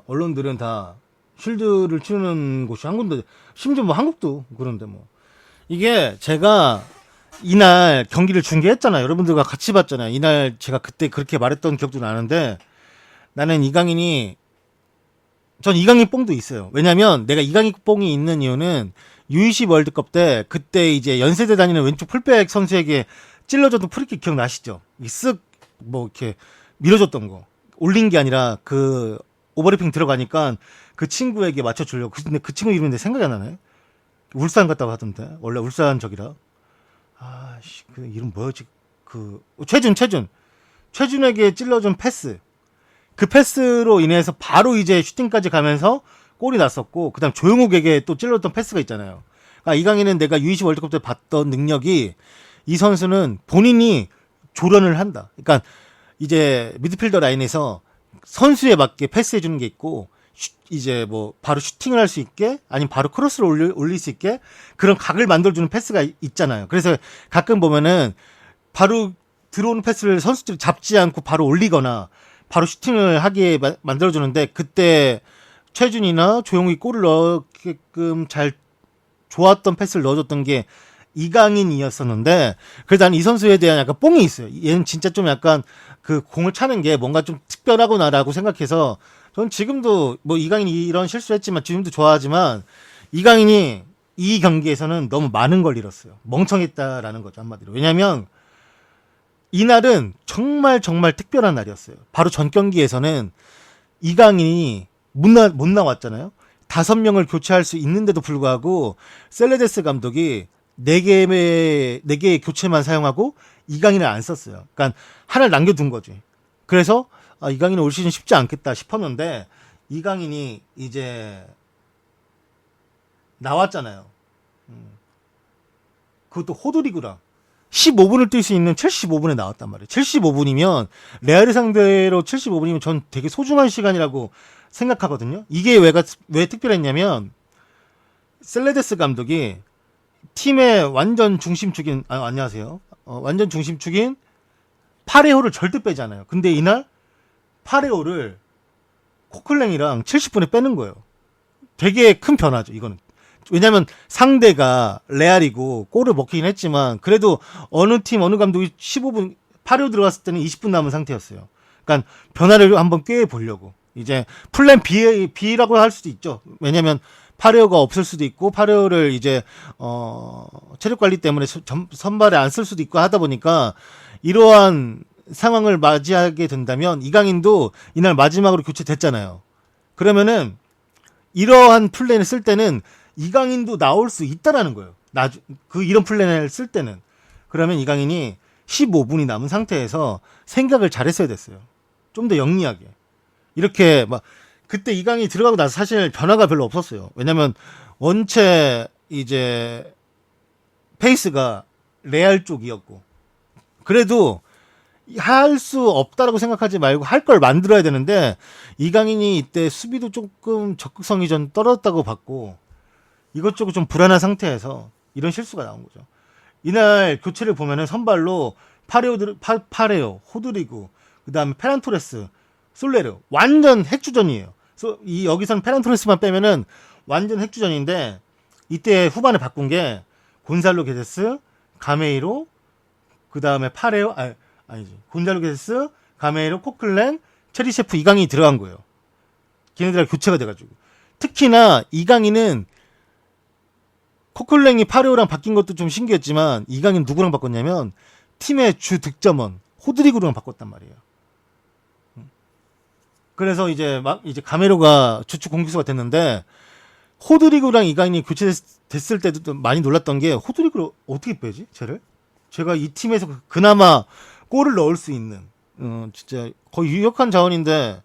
언론들은 다 쉴드를 치는 곳이 한 군데, 심지어 뭐 한국도 그런데 뭐. 이게 제가 이날 경기를 중계했잖아요. 여러분들과 같이 봤잖아요. 이날 제가 그때 그렇게 말했던 기억도 나는데, 나는 전 이강인 뽕도 있어요. 왜냐면 내가 이강인 뽕이 있는 이유는 U20 월드컵 때 그때 이제 연세대 다니는 왼쪽 풀백 선수에게 찔러줬던 프리킥 기억나시죠? 뭐 이렇게 밀어줬던 거. 올린 게 아니라 그 오버래핑 들어가니까 그 친구에게 맞춰주려고. 근데 그 친구 이름인데 생각이 안 나네. 울산 갔다고 하던데. 원래 울산 적이라. 아씨, 그 이름 뭐였지? 최준에게 찔러준 패스. 그 패스로 인해서 바로 이제 슈팅까지 가면서 골이 났었고, 그 다음 조용욱에게 또 찔렀던 패스가 있잖아요. 그러니까 이강인은 내가 U20 월드컵 때 봤던 능력이, 이 선수는 본인이 조련을 한다. 그러니까 이제 미드필더 라인에서 선수에 맞게 패스해주는 게 있고, 이제 뭐 바로 슈팅을 할 수 있게, 아니면 바로 크로스를 올릴 수 있게 그런 각을 만들어주는 패스가 있잖아요. 그래서 가끔 보면은 바로 들어오는 패스를 선수들이 잡지 않고 바로 올리거나 바로 슈팅을 하게 만들어주는데, 그때 최준이나 조용욱이 골을 넣게끔 잘 좋았던 패스를 넣어줬던 게 이강인이었었는데, 그래도 나는 이 선수에 대한 약간 뽕이 있어요. 얘는 진짜 좀 약간 그 공을 차는 게 뭔가 좀 특별하구나라고 생각해서, 전 지금도 뭐 이강인이 이런 실수를 했지만 지금도 좋아하지만, 이강인이 이 경기에서는 너무 많은 걸 잃었어요. 멍청했다라는 거죠, 한마디로. 왜냐면 이날은 정말 특별한 날이었어요. 바로 전 경기에서는 이강인이 못 나왔잖아요. 5명을 교체할 수 있는데도 불구하고 셀레데스 감독이 4개의 교체만 사용하고 이강인을 안 썼어요. 그러니까 하나를 남겨둔 거지. 그래서 이강인은 올 시즌 쉽지 않겠다 싶었는데, 이강인이 이제 나왔잖아요. 그것도 호드리그랑 15분을 뛸 수 있는 75분에 나왔단 말이에요. 75분이면 레알을 상대로 75분이면 전 되게 소중한 시간이라고 생각하거든요. 이게 왜 특별했냐면 셀레데스 감독이 팀의 완전 중심축인 안녕하세요. 완전 중심축인 파레호를 절대 빼지 않아요. 근데 이날 파레호를 코클랭이랑 70분에 빼는 거예요. 되게 큰 변화죠, 이거는. 왜냐면 상대가 레알이고 골을 먹히긴 했지만 그래도 어느 팀 어느 감독이 15분 파레호 들어갔을 때는 20분 남은 상태였어요. 그러니까 변화를 한번 꾀해보려고. 이제 플랜 B라고 할 수도 있죠. 왜냐면 파레오가 없을 수도 있고 파레오를 이제 체력 관리 때문에 선발에 안 쓸 수도 있고 하다 보니까 이러한 상황을 맞이하게 된다면 이강인도 이날 마지막으로 교체됐잖아요. 그러면은 이러한 플랜을 쓸 때는 이강인도 나올 수 있다라는 거예요. 이런 플랜을 쓸 때는. 그러면 이강인이 15분이 남은 상태에서 생각을 잘했어야 됐어요. 좀 더 영리하게. 이렇게 막 그때 이강인이 들어가고 나서 사실 변화가 별로 없었어요. 왜냐면 원체 이제 페이스가 레알 쪽이었고 그래도 할 수 없다라고 생각하지 말고 할 걸 만들어야 되는데 이강인이 이때 수비도 조금 적극성이 좀 떨어졌다고 봤고 이것저것 좀 불안한 상태에서 이런 실수가 나온 거죠. 이날 교체를 보면은 선발로 파레오, 호드리구, 그 다음에 페란토레스, 솔레르 완전 핵주전이에요. 여기선 페란토레스만 빼면은 완전 핵주전인데 이때 후반에 바꾼 게 곤살로 게데스, 가메이로, 그 다음에 파레오, 아니지 곤살로 게데스, 가메이로, 코클랭, 체리셰프 이강인이 들어간 거예요. 걔네들하고 교체가 돼가지고. 특히나 이강인은 코클랭이 파레오랑 바뀐 것도 좀 신기했지만 이강인 누구랑 바꿨냐면 팀의 주 득점원 호드리구랑 바꿨단 말이에요. 그래서 이제 가메로가 주축 공격수가 됐는데 호드리구랑 이강인이 교체됐을 때도 많이 놀랐던 게 호드리구를 어떻게 빼지? 제가 이 팀에서 그나마 골을 넣을 수 있는 진짜 거의 유력한 자원인데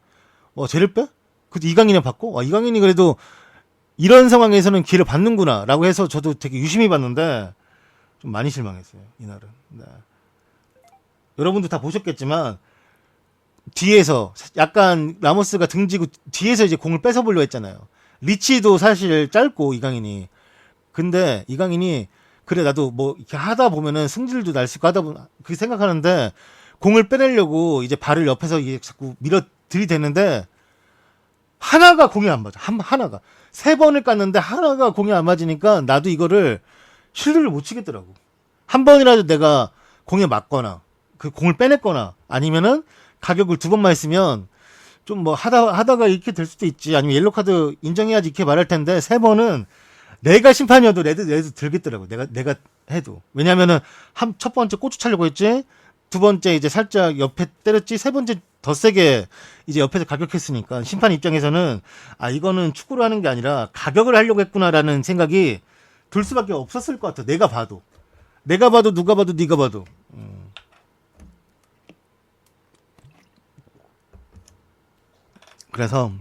쟤를 빼? 그때 이강인을 받고 이강인이 그래도 이런 상황에서는 기회를 받는구나 라고 해서 저도 되게 유심히 봤는데 좀 많이 실망했어요 이날은. 네. 여러분도 다 보셨겠지만 뒤에서 약간 라모스가 등지고 뒤에서 이제 공을 뺏어보려 했잖아요. 리치도 사실 짧고 이강인이. 근데 이강인이 그래 나도 뭐 이렇게 하다 보면은 승질도 날 수 있고 하다 보면 그렇게 생각하는데 공을 빼내려고 이제 발을 옆에서 이제 자꾸 밀어 들이대는데 하나가 공이 안 맞아. 하나가. 3번을 깠는데 하나가 공이 안 맞으니까 나도 이거를 쉴드를 못 치겠더라고. 한 번이라도 내가 공에 맞거나 그 공을 빼냈거나 아니면은 가격을 2번만 했으면 좀 뭐 하다가 이렇게 될 수도 있지. 아니면 옐로 카드 인정해야지 이렇게 말할 텐데 3번은 내가 심판이어도 레드 들겠더라고. 내가 해도. 왜냐면은 첫 번째 고추 차려고 했지. 2번째 이제 살짝 옆에 때렸지. 3번째 더 세게 이제 옆에서 가격했으니까 심판 입장에서는 이거는 축구를 하는 게 아니라 가격을 하려고 했구나라는 생각이 들 수밖에 없었을 것 같아. 내가 봐도 누가 봐도 네가 봐도. 그래서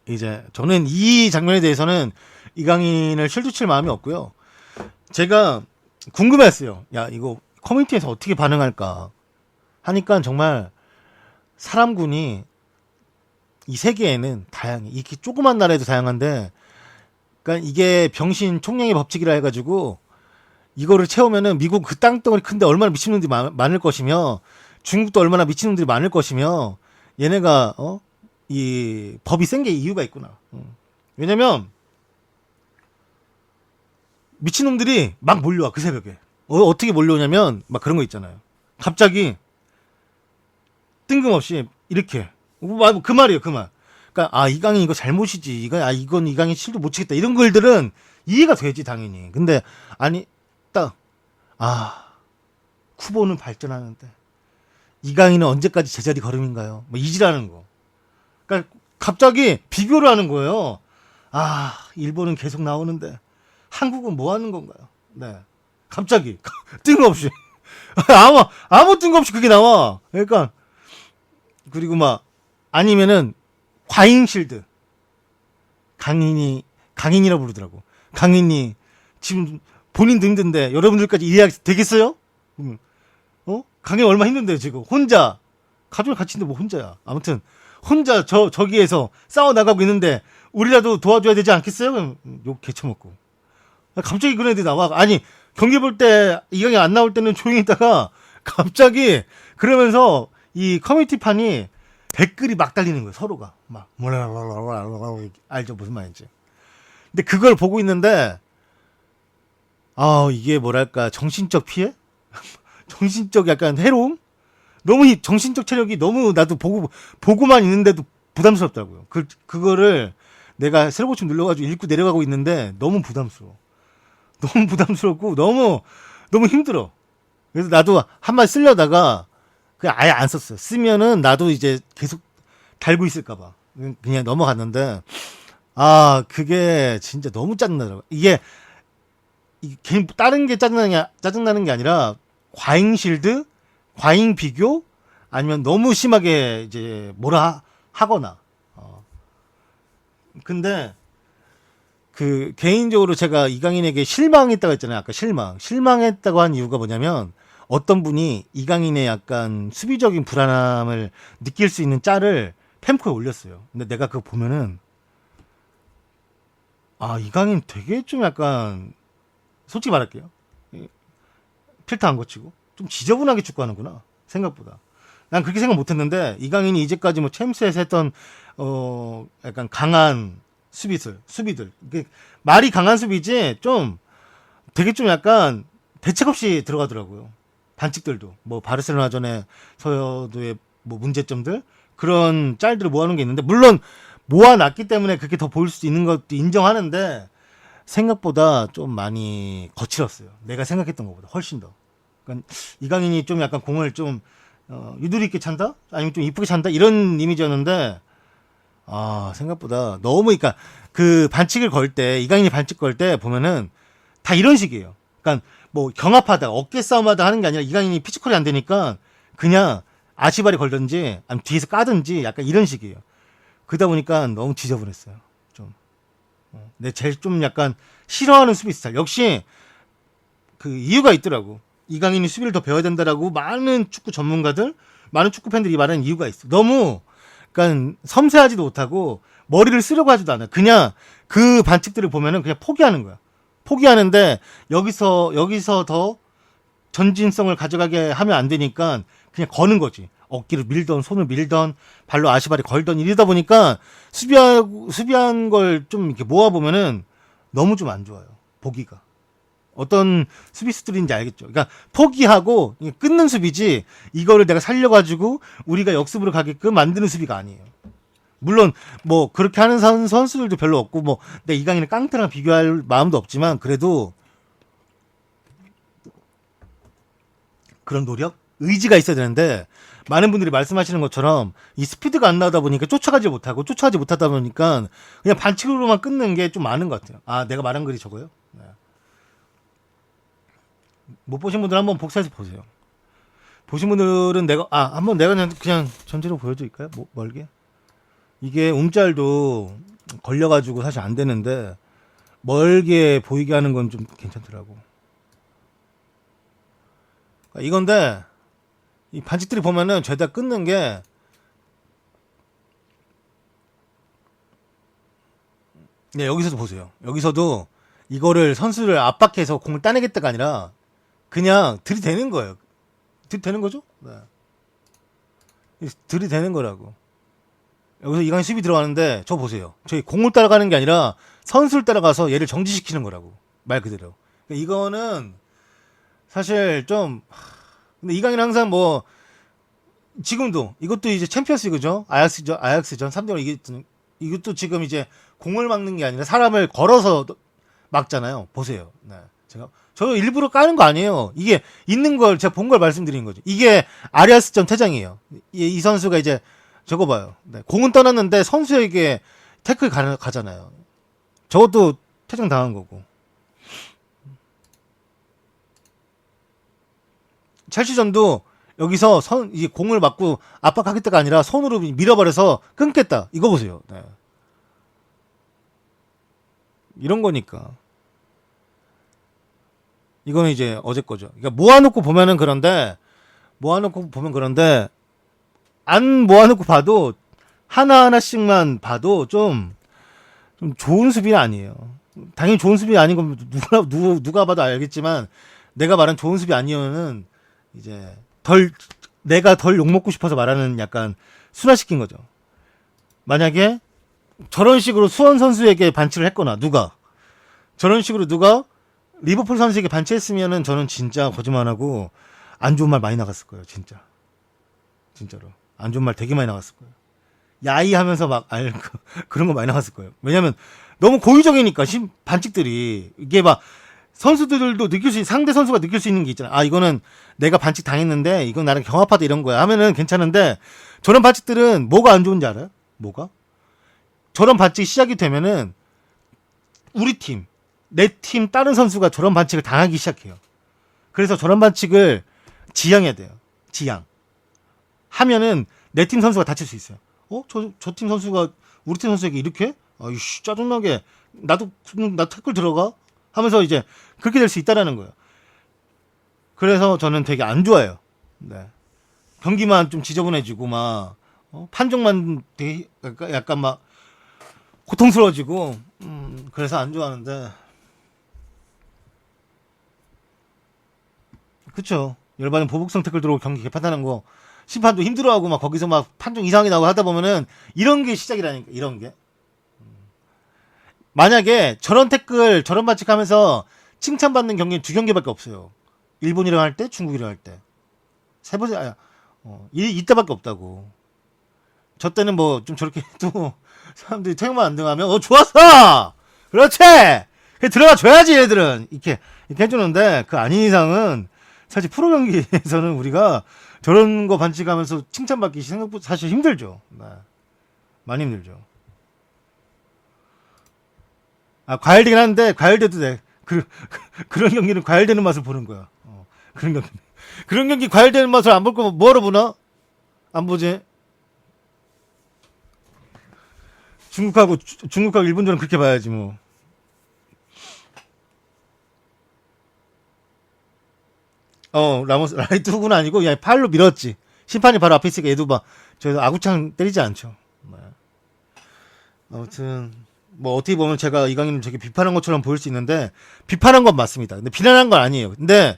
이제 저는 이 장면에 대해서는 이강인을 실드칠 마음이 없고요. 제가 궁금했어요. 야 이거 커뮤니티에서 어떻게 반응할까 하니까 정말 사람군이 이 세계에는 다양해. 이렇게 조그만 나라에도 다양한데 그러니까 이게 병신 총량의 법칙이라 해가지고 이거를 채우면은 미국 그 땅덩어리 큰데 얼마나 미친놈들이 많을 것이며 중국도 얼마나 미친놈들이 많을 것이며 얘네가 이 법이 센 게 이유가 있구나. 왜냐면 미친놈들이 막 몰려와 그 새벽에. 어떻게 몰려오냐면 막 그런 거 있잖아요. 갑자기 뜬금없이 이렇게 그 말이에요. 그 말. 그러니까 이강인 이거 잘못이지. 이건 이강인 실도 못 치겠다. 이런 글들은 이해가 되지 당연히. 근데 아니 딱 쿠보는 발전하는데 이강인은 언제까지 제자리 걸음인가요? 뭐 이지라는 거. 그러니까 갑자기 비교를 하는 거예요. 일본은 계속 나오는데 한국은 뭐 하는 건가요? 네. 갑자기 뜬금없이 아무 뜬금없이 그게 나와. 그러니까 그리고 막 아니면은 과잉실드. 강인이라고 부르더라고. 강인이 지금 본인도 힘든데 여러분들까지 이해가 되겠어요? 강인 얼마 힘든데요, 지금. 혼자. 가족을 같이 있는데 뭐 혼자야. 아무튼, 혼자 저기에서 싸워나가고 있는데, 우리라도 도와줘야 되지 않겠어요? 그럼 욕 개쳐먹고. 갑자기 그런 애들이 나와. 아니, 경기 볼 때, 이강이 안 나올 때는 조용히 있다가, 갑자기, 그러면서, 이 커뮤니티판이 댓글이 막 달리는 거예요, 서로가. 막, 알죠? 무슨 말인지. 근데 그걸 보고 있는데, 이게 뭐랄까, 정신적 피해? 정신적 약간 해로움? 너무 정신적 체력이 너무 나도 보고만 있는데도 부담스럽더라고요. 그거를 내가 새로 고침 눌러가지고 읽고 내려가고 있는데 너무 부담스러워. 너무 부담스럽고 너무 힘들어. 그래서 나도 한마디 쓰려다가 그냥 아예 안 썼어요. 쓰면은 나도 이제 계속 달고 있을까봐. 그냥 넘어갔는데, 그게 진짜 너무 짜증나더라고요. 이게 다른 게 짜증나는 게 아니라, 과잉실드, 과잉 비교, 아니면 너무 심하게 이제 뭐라 하거나. 근데 개인적으로 제가 이강인에게 실망했다고 했잖아요. 아까 실망했다고 한 이유가 뭐냐면, 어떤 분이 이강인의 약간 수비적인 불안함을 느낄 수 있는 짤을 팸코에 올렸어요. 근데 내가 그거 보면은, 이강인 되게 좀 약간, 솔직히 말할게요. 필터 안 거치고 좀 지저분하게 축구하는구나, 생각보다. 난 그렇게 생각 못했는데, 이강인이 이제까지 뭐 챔스에서 했던 약간 강한 수비들, 말이 강한 수비지 좀 되게 좀 약간 대책 없이 들어가더라고요. 반칙들도 뭐 바르셀로나전에 서도의 뭐 문제점들, 그런 짤들을 모아놓은 게 있는데, 물론 모아놨기 때문에 그렇게 더 보일 수 있는 것도 인정하는데, 생각보다 좀 많이 거칠었어요. 내가 생각했던 것보다 훨씬 더. 그러니까 이강인이 좀 약간 공을 좀 유두리 있게 찬다? 아니면 좀 이쁘게 찬다? 이런 이미지였는데, 생각보다 너무, 그러니까 그 반칙을 걸 때, 이강인이 반칙 걸 때 보면은 다 이런 식이에요. 그러니까 뭐 경합하다, 어깨 싸움하다 하는 게 아니라, 이강인이 피지컬이 안 되니까 그냥 아시발이 걸든지 아니면 뒤에서 까든지 약간 이런 식이에요. 그러다 보니까 너무 지저분했어요. 좀. 내 제일 좀 약간 싫어하는 수비 스타일. 역시 그 이유가 있더라고. 이강인이 수비를 더 배워야 된다라고 많은 축구 전문가들, 많은 축구 팬들이 말하는 이유가 있어. 너무, 그러니까 섬세하지도 못하고 머리를 쓰려고 하지도 않아. 그냥 그 반칙들을 보면은 그냥 포기하는 거야. 포기하는데, 여기서 더 전진성을 가져가게 하면 안 되니까 그냥 거는 거지. 어깨를 밀던, 손을 밀던, 발로 아시발이 걸던, 이러다 보니까 수비한 걸 좀 이렇게 모아보면은 너무 좀 안 좋아요, 보기가. 어떤 수비수들인지 알겠죠. 그러니까 포기하고 끊는 수비지, 이거를 내가 살려가지고 우리가 역습으로 가게끔 만드는 수비가 아니에요. 물론 뭐 그렇게 하는 선수들도 별로 없고, 뭐 내 이강인의 깡패랑 비교할 마음도 없지만, 그래도 그런 노력? 의지가 있어야 되는데, 많은 분들이 말씀하시는 것처럼 이 스피드가 안 나오다 보니까 쫓아가지 못하다 보니까 그냥 반칙으로만 끊는 게 좀 많은 것 같아요. 내가 말한 글이 저거요? 네. 못 보신 분들 한번 복사해서 보세요. 보신 분들은 한번 내가 그냥 전체로 보여드릴까요? 멀게? 이게 움짤도 걸려가지고 사실 안 되는데, 멀게 보이게 하는 건 좀 괜찮더라고. 이건데, 이 반칙들이 보면은 죄다 끊는 게, 네, 여기서도 보세요. 여기서도 이거를 선수를 압박해서 공을 따내겠다가 아니라 그냥 들이대는 거예요. 들이대는 거죠? 네. 들이대는 거라고. 여기서 이강인 수비 들어가는데, 저 보세요. 저희 공을 따라가는 게 아니라 선수를 따라가서 얘를 정지시키는 거라고. 말 그대로. 그러니까 이거는 사실 좀, 근데 이강인은 항상 뭐, 지금도, 이것도 이제 챔피언스 리그죠? 아약스전 3대1 이것도 지금 이제 공을 막는 게 아니라 사람을 걸어서 막잖아요. 보세요. 네. 저 일부러 까는 거 아니에요. 이게 있는 걸, 제가 본 걸 말씀드리는 거죠. 이게 아리아스전 퇴장이에요. 이 선수가 이제, 저거 봐요. 네. 공은 떠났는데 선수에게 태클 가잖아요. 저것도 퇴장 당한 거고. 첼시전도 여기서 이 공을 맞고 압박하겠다가 아니라 손으로 밀어버려서 끊겠다. 이거 보세요. 네. 이런 거니까. 이거는 이제 어제 거죠. 그러니까 모아놓고 보면 그런데 안 모아놓고 봐도 하나하나씩만 봐도 좀 좋은 수비는 아니에요. 당연히 좋은 수비 아닌 건 누가 봐도 알겠지만 내가 말한 좋은 수비 아니면은 이제 내가 덜 욕먹고 싶어서 말하는 약간 순화시킨 거죠. 만약에 저런 식으로 수원 선수에게 반칙을 했거나 저런 식으로 누가 리버풀 선수에게 반칙했으면은 저는 진짜 거짓말하고 안 좋은 말 많이 나갔을 거예요. 진짜로 안 좋은 말 되게 많이 나갔을 거예요. 야이 하면서 막 그런 거 많이 나갔을 거예요. 왜냐면 너무 고의적이니까 반칙들이 이게 막 선수들도 상대 선수가 느낄 수 있는 게 있잖아. 아, 이거는 내가 반칙 당했는데 이건 나랑 경합하다 이런 거야 하면은 괜찮은데 저런 반칙들은 뭐가 안 좋은지 알아요? 뭐가? 저런 반칙 시작이 되면은 우리 팀, 내 팀 다른 선수가 저런 반칙을 당하기 시작해요. 그래서 저런 반칙을 지양해야 돼요. 하면은 내 팀 선수가 다칠 수 있어요. 저 팀 선수가 우리 팀 선수에게 이렇게? 아이씨, 짜증나게. 나 태클 들어가? 하면서 이제 그렇게 될 수 있다라는 거예요. 그래서 저는 되게 안 좋아해요. 네. 경기만 좀 지저분해지고 막 판정만 되게 약간 막 고통스러워지고 그래서 안 좋아하는데 그쵸. 열받은 보복성 태클 들어오고 경기 개판하는 거 심판도 힘들어하고 막 거기서 막 판정 이상하게 나오고 하다 보면은 이런 게 시작이라니까. 이런 게 만약에 저런 태클 저런 반칙하면서 칭찬받는 경기는 2경기밖에 없어요. 일본이랑 할 때, 중국이랑 할 때. 세 번째 이때밖에 없다고. 저 때는 뭐 좀 저렇게 또 사람들이 태용만 안 등하면 좋았어. 그렇지. 들어가 줘야지 얘들은 이렇게 해주는데 그 아닌 이상은 사실 프로 경기에서는 우리가 저런 거 반칙하면서 칭찬받기 생각보다 사실 힘들죠. 네. 많이 힘들죠. 과열되긴 하는데 과열돼도 돼. 그런 경기는 과열되는 맛을 보는 거야. 그런 경기 과열되는 맛을 안 볼 거면 뭐하러 보나? 안 보지. 중국하고 일본전은 그렇게 봐야지 뭐. 라모스 라이트 훅은 아니고 그냥 팔로 밀었지. 심판이 바로 앞에 있으니까 얘도 막 저 아구창 때리지 않죠. 아무튼 뭐 어떻게 보면 제가 이강인을 되게 비판한 것처럼 보일 수 있는데 비판한 건 맞습니다. 근데 비난한 건 아니에요. 근데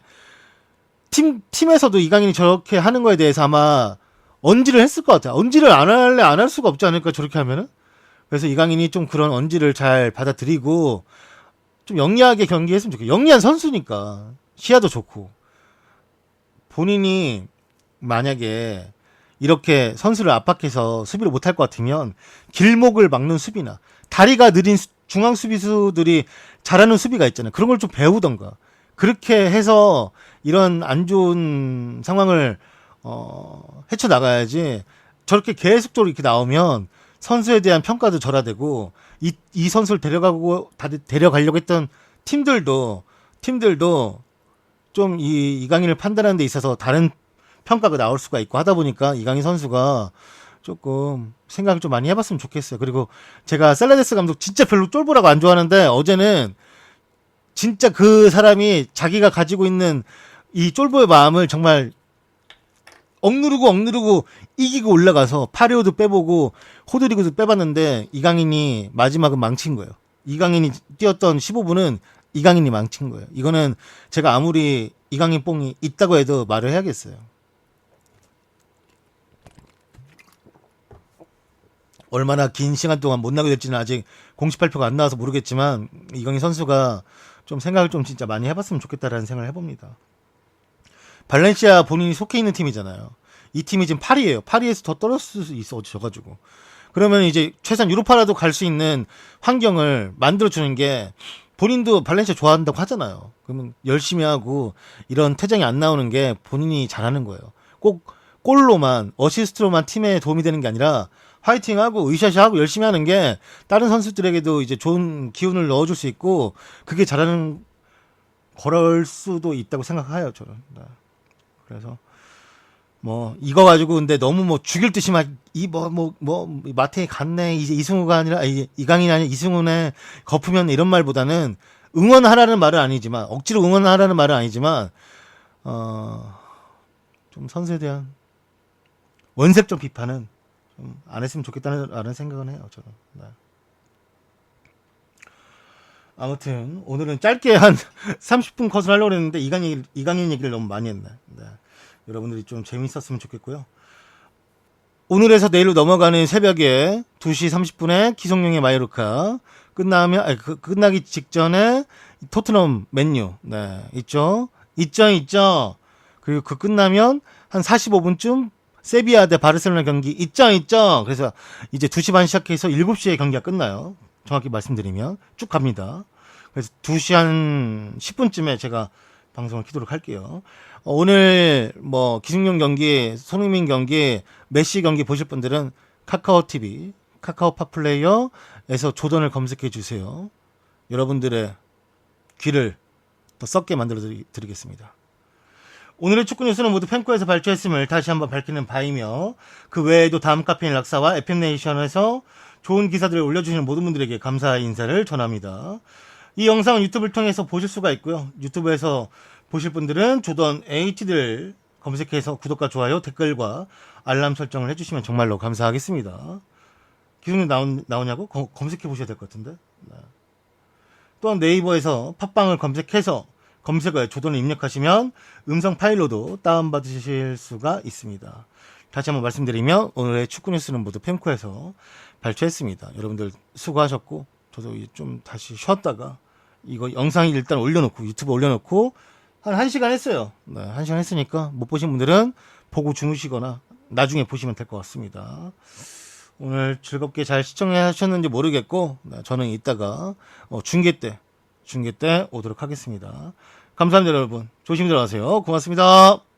팀에서도 이강인이 저렇게 하는 거에 대해서 아마 언지를 했을 것 같아요. 언지를 안 할 수가 없지 않을까 저렇게 하면은. 그래서 이강인이 좀 그런 언지를 잘 받아들이고 좀 영리하게 경기했으면 좋겠어요. 영리한 선수니까 시야도 좋고 본인이 만약에 이렇게 선수를 압박해서 수비를 못할 것 같으면 길목을 막는 수비나 다리가 느린 중앙 수비수들이 잘하는 수비가 있잖아요. 그런 걸 좀 배우던가 그렇게 해서 이런 안 좋은 상황을 헤쳐나가야지. 저렇게 계속적으로 이렇게 나오면 선수에 대한 평가도 절하되고 이 선수를 데려가려고 했던 팀들도 좀 이강인을 판단하는 데 있어서 다른 평가가 나올 수가 있고 하다 보니까 이강인 선수가 조금 생각을 좀 많이 해봤으면 좋겠어요. 그리고 제가 셀레데스 감독 진짜 별로 쫄보라고 안 좋아하는데 어제는 진짜 그 사람이 자기가 가지고 있는 이 쫄보의 마음을 정말 억누르고 이기고 올라가서 파리오도 빼보고 호드리그도 빼봤는데 이강인이 마지막은 망친 거예요. 이강인이 뛰었던 15분은 이강인이 망친 거예요. 이거는 제가 아무리 이강인 뽕이 있다고 해도 말을 해야겠어요. 얼마나 긴 시간 동안 못 나게 될지는 아직 공식 발표가 안 나와서 모르겠지만 이강인 선수가 좀 생각을 좀 진짜 많이 해봤으면 좋겠다라는 생각을 해봅니다. 발렌시아 본인이 속해 있는 팀이잖아요. 이 팀이 지금 8위예요. 8위에서 더 떨어질 수 있어 져가지고. 그러면 이제 최소한 유로파라도 갈 수 있는 환경을 만들어주는 게 본인도 발렌시아 좋아한다고 하잖아요. 그러면 열심히 하고 이런 퇴장이 안 나오는 게 본인이 잘하는 거예요. 꼭 골로만 어시스트로만 팀에 도움이 되는 게 아니라 화이팅하고 으쌰으쌰하고 열심히 하는 게 다른 선수들에게도 이제 좋은 기운을 넣어줄 수 있고 그게 잘하는 거럴 수도 있다고 생각해요 저는. 네. 그래서 뭐 이거 가지고 근데 너무 뭐 죽일 듯이 막 이 마태에 갔네 이제 이승우가 아니라 이강인이 아니라 이승우네 거푸면 이런 말보다는 응원하라는 말은 아니지만 억지로 응원하라는 말은 아니지만 좀 선수에 대한 원색적 비판은 좀 안 했으면 좋겠다는 생각은 해요 저는. 네. 아무튼 오늘은 짧게 한 30분 컷을 하려고 했는데 이강인 얘기를 너무 많이 했네. 네. 여러분들이 좀 재밌었으면 좋겠고요. 오늘에서 내일로 넘어가는 새벽에 2시 30분에 기성용의 마요르카 끝나면 끝나기 직전에 토트넘 맨유 네 있죠. 그리고 그 끝나면 한 45분쯤 세비야 대 바르셀로나 경기 있죠. 그래서 이제 2시 반 시작해서 7시에 경기가 끝나요. 정확히 말씀드리면 쭉 갑니다. 그래서 2시 한 10분쯤에 제가 방송을 키도록 할게요. 오늘 뭐 기승용 경기, 손흥민 경기, 메시 경기 보실 분들은 카카오 TV, 카카오 팟플레이어에서 조던을 검색해 주세요. 여러분들의 귀를 더 썩게 만들어 드리겠습니다. 오늘의 축구 뉴스는 모두 팬코에서 발표했음을 다시 한번 밝히는 바이며 그 외에도 다음 카페인 락사와 FM네이션에서 좋은 기사들을 올려주시는 모든 분들에게 감사의 인사를 전합니다. 이 영상은 유튜브를 통해서 보실 수가 있고요. 유튜브에서 보실 분들은 조던 HD를 검색해서 구독과 좋아요, 댓글과 알람 설정을 해주시면 정말로 감사하겠습니다. 기준이 나오냐고? 검색해 보셔야 될 것 같은데. 네. 또한 네이버에서 팟빵을 검색해서 검색어에 조던을 입력하시면 음성 파일로도 다운받으실 수가 있습니다. 다시 한번 말씀드리면 오늘의 축구 뉴스는 모두 펜코에서 발표했습니다. 여러분들 수고하셨고 저도 좀 다시 쉬었다가 이거 영상 일단 올려놓고 유튜브 올려놓고 한 1시간 했어요. 네, 1시간 했으니까 못 보신 분들은 보고 주무시거나 나중에 보시면 될 것 같습니다. 오늘 즐겁게 잘 시청하셨는지 모르겠고 저는 이따가 중계 때 오도록 하겠습니다. 감사합니다 여러분. 조심히 들어가세요. 고맙습니다.